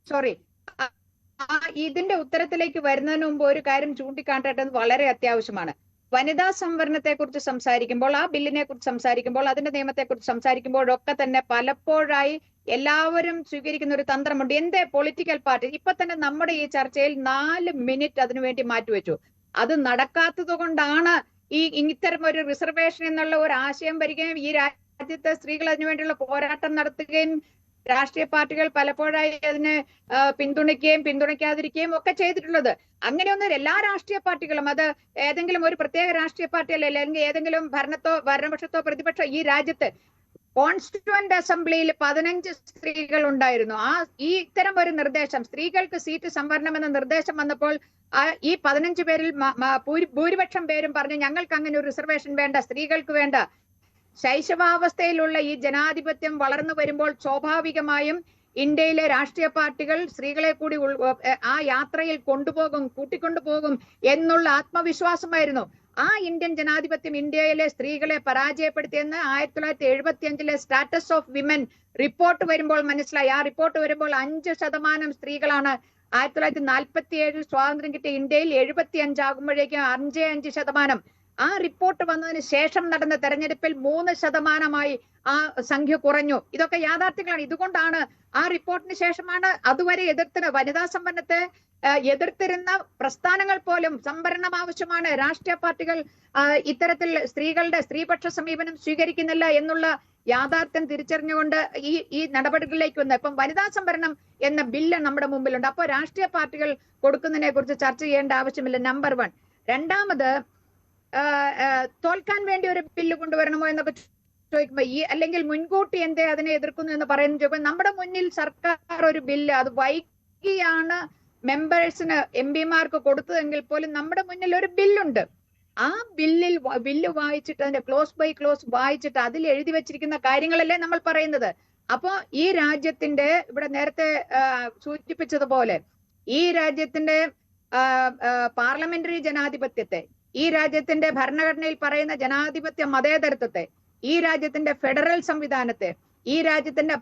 സോറി, ഇതിന്റെ ഉത്തരത്തിലേക്ക് വരുന്നതിന് മുമ്പ് ഒരു കാര്യം ചൂണ്ടിക്കാട്ടേണ്ടത് വളരെ അത്യാവശ്യമാണ്. വനിതാ സംവരണത്തെ കുറിച്ച് സംസാരിക്കുമ്പോൾ, ആ ബില്ലിനെ കുറിച്ച് സംസാരിക്കുമ്പോൾ, അതിന്റെ നിയമത്തെ കുറിച്ച് സംസാരിക്കുമ്പോഴൊക്കെ തന്നെ പലപ്പോഴായി എല്ലാവരും സ്വീകരിക്കുന്ന ഒരു തന്ത്രമുണ്ട്. എന്റെ പൊളിറ്റിക്കൽ പാർട്ടി ഇപ്പൊ തന്നെ നമ്മുടെ ഈ ചർച്ചയിൽ 4 മിനിറ്റ് അതിനുവേണ്ടി മാറ്റിവെച്ചു. അത് നടക്കാത്തത് കൊണ്ടാണ് ഈ ഇത്തരം ഒരു റിസർവേഷൻ എന്നുള്ള ഒരു ആശയം വരികയും ഈ രാജ്യത്തെ സ്ത്രീകൾ അതിനുവേണ്ടിയുള്ള പോരാട്ടം നടത്തുകയും രാഷ്ട്രീയ പാർട്ടികൾ പലപ്പോഴായി അതിനെ പിന്തുണയ്ക്കുകയും പിന്തുണയ്ക്കാതിരിക്കുകയും ഒക്കെ ചെയ്തിട്ടുള്ളത്. അങ്ങനെയൊന്നും എല്ലാ രാഷ്ട്രീയ പാർട്ടികളും, അത് ഏതെങ്കിലും ഒരു പ്രത്യേക രാഷ്ട്രീയ പാർട്ടി അല്ലെങ്കിൽ ഏതെങ്കിലും ഭരണപക്ഷത്തോ പ്രതിപക്ഷോ, ഈ രാജ്യത്ത് കോൺസ്റ്റിറ്റ്യൂവന്റ് അസംബ്ലിയിൽ 15 സ്ത്രീകൾ ഉണ്ടായിരുന്നു. ഈ ഇത്തരം ഒരു നിർദ്ദേശം, സ്ത്രീകൾക്ക് സീറ്റ് സംവരണം എന്ന നിർദ്ദേശം വന്നപ്പോൾ ഈ 15 പേരിൽ ഭൂരിപക്ഷം പേരും പറഞ്ഞു ഞങ്ങൾക്ക് അങ്ങനെ ഒരു റിസർവേഷൻ വേണ്ട, സ്ത്രീകൾക്ക് വേണ്ട. ശൈശവാവസ്ഥയിലുള്ള ഈ ജനാധിപത്യം വളർന്നു വരുമ്പോൾ സ്വാഭാവികമായും ഇന്ത്യയിലെ രാഷ്ട്രീയ പാർട്ടികൾ സ്ത്രീകളെ കൂടി ആ യാത്രയിൽ കൂട്ടിക്കൊണ്ടുപോകും എന്നുള്ള ആത്മവിശ്വാസമായിരുന്നു. ആ ഇന്ത്യൻ ജനാധിപത്യം ഇന്ത്യയിലെ സ്ത്രീകളെ പരാജയപ്പെടുത്തിയെന്ന് 1975 സ്റ്റാറ്റസ് ഓഫ് വിമൻ റിപ്പോർട്ട് വരുമ്പോൾ മനസ്സിലായി. ആ റിപ്പോർട്ട് വരുമ്പോൾ 5% സ്ത്രീകളാണ് 1947 സ്വാതന്ത്ര്യം കിട്ടിയ ഇന്ത്യയിൽ 75 ആകുമ്പോഴേക്കും 5.5%. ആ റിപ്പോർട്ട് വന്നതിന് ശേഷം നടന്ന തെരഞ്ഞെടുപ്പിൽ 3% ആ സംഖ്യ കുറഞ്ഞു. ഇതൊക്കെ യാഥാർത്ഥ്യങ്ങളാണ്. ഇതുകൊണ്ടാണ് ആ റിപ്പോർട്ടിന് ശേഷമാണ് അതുവരെ എതിർത്തിന് വനിതാ സംവരണത്തെ എതിർത്തിരുന്ന പ്രസ്ഥാനങ്ങൾ പോലും സംവരണം ആവശ്യമാണ്, രാഷ്ട്രീയ പാർട്ടികൾ ഇത്തരത്തിൽ സ്ത്രീപക്ഷ സമീപനം സ്വീകരിക്കുന്നില്ല എന്നുള്ള യാഥാർത്ഥ്യം തിരിച്ചറിഞ്ഞുകൊണ്ട് ഈ നടപടികളിലേക്ക് വന്നു. ഇപ്പം വനിതാ സംവരണം എന്ന ബില്ല് നമ്മുടെ മുമ്പിലുണ്ട്. അപ്പോൾ രാഷ്ട്രീയ പാർട്ടികൾ കൊടുക്കുന്നതിനെ കുറിച്ച് ചർച്ച ചെയ്യേണ്ട ആവശ്യമില്ല. നമ്പർ 1. രണ്ടാമത്, തോൽക്കാൻ വേണ്ടി ഒരു ബില്ല് കൊണ്ടുവരണമോ എന്നൊക്കെ ചോദിക്കുമ്പോ അല്ലെങ്കിൽ മുൻകൂട്ടി എന്തേ അതിനെ എതിർക്കുന്നു എന്ന് പറയുന്നത് ചോദിക്കുമ്പോൾ നമ്മുടെ മുന്നിൽ സർക്കാർ ഒരു ബില്ല് അത് വൈകിയാണ് മെമ്പേഴ്സിന് MP-മാർക്ക് കൊടുത്തതെങ്കിൽ പോലും നമ്മുടെ മുന്നിൽ ഒരു ബില്ലുണ്ട്. ആ ബില്ല് വായിച്ചിട്ട് അതിന്റെ ക്ലോസ് ബൈ ക്ലോസ് വായിച്ചിട്ട് അതിൽ എഴുതി വെച്ചിരിക്കുന്ന കാര്യങ്ങളല്ലേ നമ്മൾ പറയുന്നത്. അപ്പോ ഈ രാജ്യത്തിന്റെ, ഇവിടെ നേരത്തെ സൂചിപ്പിച്ചതുപോലെ, ഈ രാജ്യത്തിന്റെ പാർലമെന്ററി ജനാധിപത്യത്തെ, ഈ രാജ്യത്തിന്റെ ഭരണഘടനയിൽ പറയുന്ന ജനാധിപത്യ മതേതരത്വത്തെ, ഈ രാജ്യത്തിന്റെ ഫെഡറൽ സംവിധാനത്തെ, ഈ രാജ്യത്തിന്റെ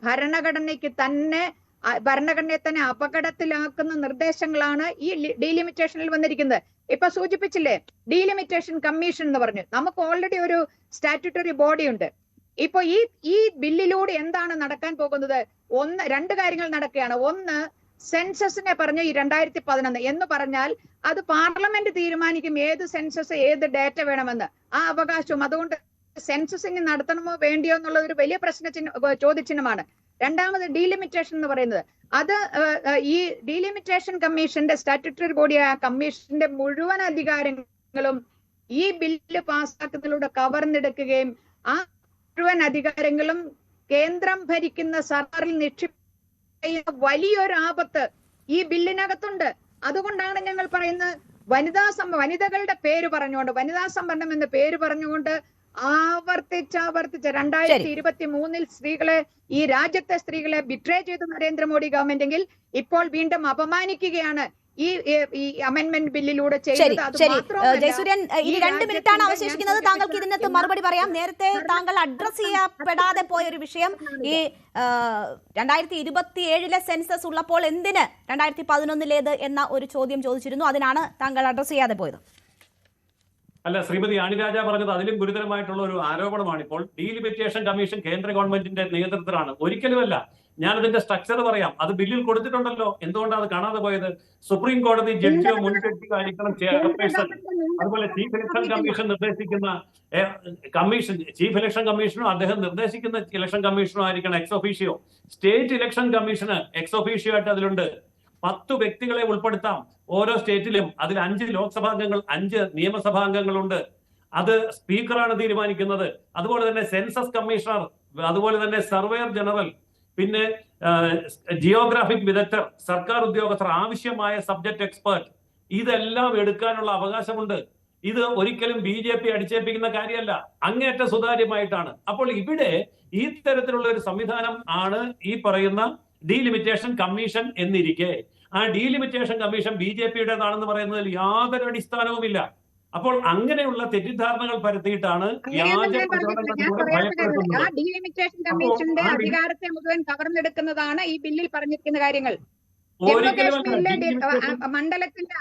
ഭരണഘടനയെ തന്നെ അപകടത്തിലാക്കുന്ന നിർദ്ദേശങ്ങളാണ് ഈ ഡീലിമിറ്റേഷനിൽ വന്നിരിക്കുന്നത്. ഇപ്പൊ സൂചിപ്പിച്ചില്ലേ, ഡീലിമിറ്റേഷൻ കമ്മീഷൻ എന്ന് പറഞ്ഞു. നമുക്ക് ഓൾറെഡി ഒരു സ്റ്റാറ്റ്യൂട്ടറി ബോഡി ഉണ്ട്. ഇപ്പൊ ഈ ബില്ലിലൂടെ എന്താണ് നടക്കാൻ പോകുന്നത്? രണ്ട് കാര്യങ്ങൾ നടക്കുകയാണ്. ഒന്ന്, സെൻസസിനെ പറഞ്ഞു ഈ 2011 എന്ന് പറഞ്ഞാൽ അത് പാർലമെന്റ് തീരുമാനിക്കും ഏത് സെൻസസ് ഏത് ഡേറ്റ വേണമെന്ന്, ആ അവകാശവും. അതുകൊണ്ട് സെൻസസിങ് നടത്തണമോ വേണ്ടിയോ എന്നുള്ള ഒരു വലിയ ചോദ്യചിഹ്നമാണ്. രണ്ടാമത്, ഡീലിമിറ്റേഷൻ എന്ന് പറയുന്നത്, അത് ഈ ഡീലിമിറ്റേഷൻ കമ്മീഷന്റെ സ്റ്റാറ്റ്യൂട്ടറി ബോഡിയായ കമ്മീഷന്റെ മുഴുവൻ അധികാരങ്ങളും ഈ ബില്ല് പാസ്സാക്കുന്നതിലൂടെ കവർന്നെടുക്കുകയും ആ മുഴുവൻ അധികാരങ്ങളും കേന്ദ്രം ഭരിക്കുന്ന സർക്കാരിൽ നിക്ഷിപ്ത വലിയൊരു ആപത്ത് ഈ ബില്ലിനകത്തുണ്ട്. അതുകൊണ്ടാണ് ഞങ്ങൾ പറയുന്നത് വനിതകളുടെ പേര് പറഞ്ഞുകൊണ്ട്, വനിതാ സംവരണം എന്ന പേര് പറഞ്ഞുകൊണ്ട് ആവർത്തിച്ച് 2023 ഈ രാജ്യത്തെ സ്ത്രീകളെ ബിട്രേ ചെയ്തു നരേന്ദ്രമോദി ഗവൺമെന്റ് എങ്കിൽ ഇപ്പോൾ വീണ്ടും അപമാനിക്കുകയാണ് ഈ അമെന്റ്മെന്റ് ബില്ലിലൂടെ ചെയ്യുന്നത്. ജയസൂര്യൻ, ഇനി 2 മിനിറ്റാണ് അവശേഷിക്കുന്നത്. താങ്കൾക്ക് ഇതിനകത്ത് മറുപടി പറയാം. നേരത്തെ താങ്കൾ അഡ്രസ് ചെയ്യപ്പെടാതെ പോയ ഒരു വിഷയം, ഈ 2027 സെൻസസ് ഉള്ളപ്പോൾ എന്തിന് 2011 എന്ന ഒരു ചോദ്യം ചോദിച്ചിരുന്നു. അതിനാണ് താങ്കൾ അഡ്രസ് ചെയ്യാതെ പോയത്. അല്ല, ശ്രീമതി ആണിരാജ പറഞ്ഞത് അതിലും ഗുരുതരമായിട്ടുള്ള ഒരു ആരോപണമാണ്. ഇപ്പോൾ ഡീലിമിറ്റേഷൻ കമ്മീഷൻ കേന്ദ്ര ഗവൺമെന്റിന്റെ നേതൃത്വത്തിലാണ്. ഒരിക്കലുമല്ല. ഞാനതിന്റെ സ്ട്രക്ചർ പറയാം. അത് ബില്ലിൽ കൊടുത്തിട്ടുണ്ടല്ലോ. എന്തുകൊണ്ടാണ് അത് കാണാതെ പോയത്? സുപ്രീം കോടതി ജഡ്ജിയോ മുൻ ജഡ്ജിയോ ആയിരിക്കണം ചെയർപേഴ്സൺ. അതുപോലെ ചീഫ് ഇലക്ഷൻ കമ്മീഷൻ നിർദ്ദേശിക്കുന്ന ചീഫ് ഇലക്ഷൻ കമ്മീഷനോ അദ്ദേഹം നിർദ്ദേശിക്കുന്ന ഇലക്ഷൻ കമ്മീഷനോ ആയിരിക്കണം ex officio. State election commission ex officio ആയിട്ട് അതിലുണ്ട്. 10 വ്യക്തികളെ ഉൾപ്പെടുത്താം ഓരോ സ്റ്റേറ്റിലും. അതിൽ 5 ലോക്സഭാംഗങ്ങൾ, 5 നിയമസഭാംഗങ്ങളുണ്ട്. അത് സ്പീക്കറാണ് തീരുമാനിക്കുന്നത്. അതുപോലെ തന്നെ സെൻസസ് കമ്മീഷണർ, അതുപോലെ തന്നെ സർവേയർ ജനറൽ, പിന്നെ ജിയോഗ്രാഫിക് വിദഗ്ധർ, സർക്കാർ ഉദ്യോഗസ്ഥർ, ആവശ്യമായ സബ്ജക്ട് എക്സ്പേർട്ട്, ഇതെല്ലാം എടുക്കാനുള്ള അവകാശമുണ്ട്. ഇത് ഒരിക്കലും BJP അടിച്ചേൽപ്പിക്കുന്ന കാര്യമല്ല, അങ്ങേയറ്റം സുതാര്യമായിട്ടാണ്. അപ്പോൾ ഇവിടെ ഈ തരത്തിലുള്ള ഒരു സംവിധാനം ആണ് ഈ പറയുന്ന ഡീലിമിറ്റേഷൻ കമ്മീഷൻ എന്നിരിക്കെ ആ ഡീലിമിറ്റേഷൻ കമ്മീഷൻ BJP-യുടേതാണെന്ന് പറയുന്നതിൽ യാതൊരു അടിസ്ഥാനവുമില്ല. അപ്പോൾ അങ്ങനെയുള്ള തെറ്റിദ്ധാരണകൾ പരത്തിയിട്ടാണ് ഡീലിമിറ്റേഷൻ കമ്മീഷന്റെ അധികാരത്തെ മുഴുവൻ കവർന്നെടുക്കുന്നതാണ് ഈ ബില്ലിൽ പറഞ്ഞിരിക്കുന്ന കാര്യങ്ങൾ. മണ്ഡലത്തിന്റെ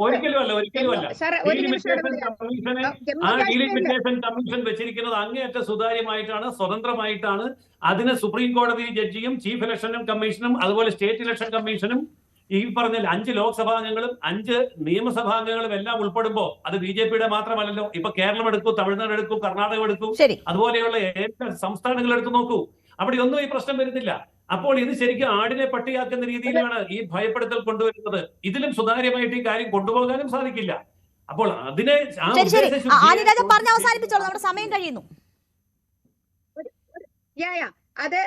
ഒരിക്കലുമല്ല. ഡീലിമിറ്റേഷൻ കമ്മീഷൻ വെച്ചിരിക്കുന്നത് അങ്ങേയറ്റം സുതാര്യമായിട്ടാണ്, സ്വതന്ത്രമായിട്ടാണ്. അതിന് സുപ്രീം കോടതി ജഡ്ജിയും ചീഫ് ഇലക്ഷൻ കമ്മീഷനും അതുപോലെ സ്റ്റേറ്റ് ഇലക്ഷൻ കമ്മീഷനും ഈ പറഞ്ഞ 5 ലോക്സഭാംഗങ്ങളും 5 നിയമസഭാംഗങ്ങളും എല്ലാം ഉൾപ്പെടുമ്പോ അത് BJP-യുടെ മാത്രമല്ലല്ലോ. ഇപ്പൊ കേരളം എടുക്കൂ, തമിഴ്നാട് എടുക്കൂ, കർണാടകം എടുക്കൂ, അതുപോലെയുള്ള സംസ്ഥാനങ്ങൾ എടുത്തു നോക്കൂ. അവിടെ ഒന്നും ഈ പ്രശ്നം വരുന്നില്ല. അപ്പോൾ ഇത് ശരിക്കും ആടിനെ പട്ടിയാക്കുന്ന രീതിയിലാണ് ഈ ഭയപ്പെടുത്തൽ കൊണ്ടുവരുന്നത്. ഇതിലും സുതാര്യമായിട്ട് ഈ കാര്യം കൊണ്ടുപോകാനും സാധിക്കില്ല. അപ്പോൾ അതിനെ അവസാനിപ്പിച്ചോളൂ, നമ്മുടെ സമയം കഴിയുന്നു. അത്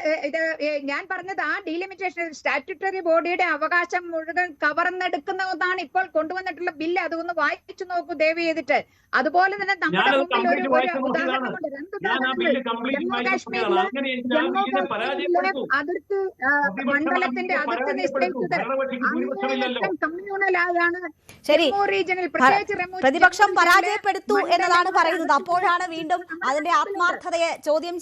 ഞാൻ പറഞ്ഞത് ആ ഡീലിമിറ്റേഷൻ സ്റ്റാറ്റ്യൂട്ടറി ബോഡിയുടെ അവകാശം മുഴുവൻ കവർന്നെടുക്കുന്ന ഒന്നാണ് ഇപ്പോൾ കൊണ്ടുവന്നിട്ടുള്ള ബില്ല്. അതൊന്ന് വായിച്ചു നോക്കൂ ദയവ് ചെയ്തിട്ട്. അതുപോലെ തന്നെ നമ്മുടെ മുമ്പിൽ ഒരു ഉദാഹരണമുണ്ട്. 2 അതിർത്തി മണ്ഡലത്തിന്റെ അതിർത്തി നിശ്ചയിച്ചത് കമ്മ്യൂണലായാണ്. റീജിയനിൽ പ്രത്യേകിച്ച് പ്രതിപക്ഷം പരാജയപ്പെടുത്തു എന്നതാണ് പറയുന്നത്. അപ്പോഴാണ് വീണ്ടും അതിന്റെ ആത്മാർത്ഥതയെ ചോദ്യം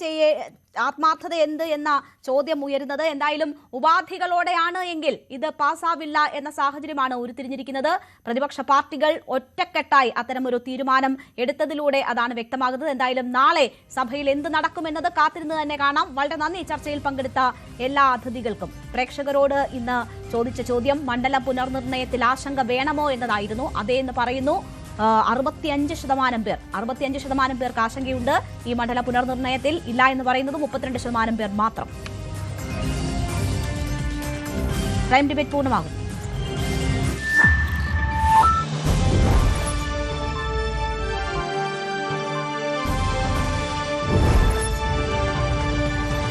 ആത്മാർത്ഥത എന്ത് എന്ന ചോദ്യം ഉയരുന്നത്. എന്തായാലും ഉപാധികളോടെയാണ് എങ്കിൽ ഇത് പാസ്സാവില്ല എന്ന സാഹചര്യമാണ് ഉരുത്തിരിഞ്ഞിരിക്കുന്നത്. പ്രതിപക്ഷ പാർട്ടികൾ ഒറ്റക്കെട്ടായി അത്തരമൊരു തീരുമാനം എടുത്തതിലൂടെ അതാണ് വ്യക്തമാകുന്നത്. എന്തായാലും നാളെ സഭയിൽ എന്ത് നടക്കുമെന്നത് കാത്തിരുന്ന് തന്നെ കാണാം. വളരെ നന്ദി ചർച്ചയിൽ പങ്കെടുത്ത എല്ലാ അതിഥികൾക്കും. പ്രേക്ഷകരോട് ഇന്ന് ചോദിച്ച ചോദ്യം മണ്ഡലം പുനർനിർണയത്തിൽ ആശങ്ക വേണമോ എന്നതായിരുന്നു. അതേ എന്ന് പറയുന്നു 65% പേർക്ക് ആശങ്കയുണ്ട്. ഈ മണ്ഡല പുനർനിർണയത്തിൽ ഇല്ല എന്ന് പറയുന്നത് 32% പേർ മാത്രം. Prime debate പൂർണ്ണമാകും.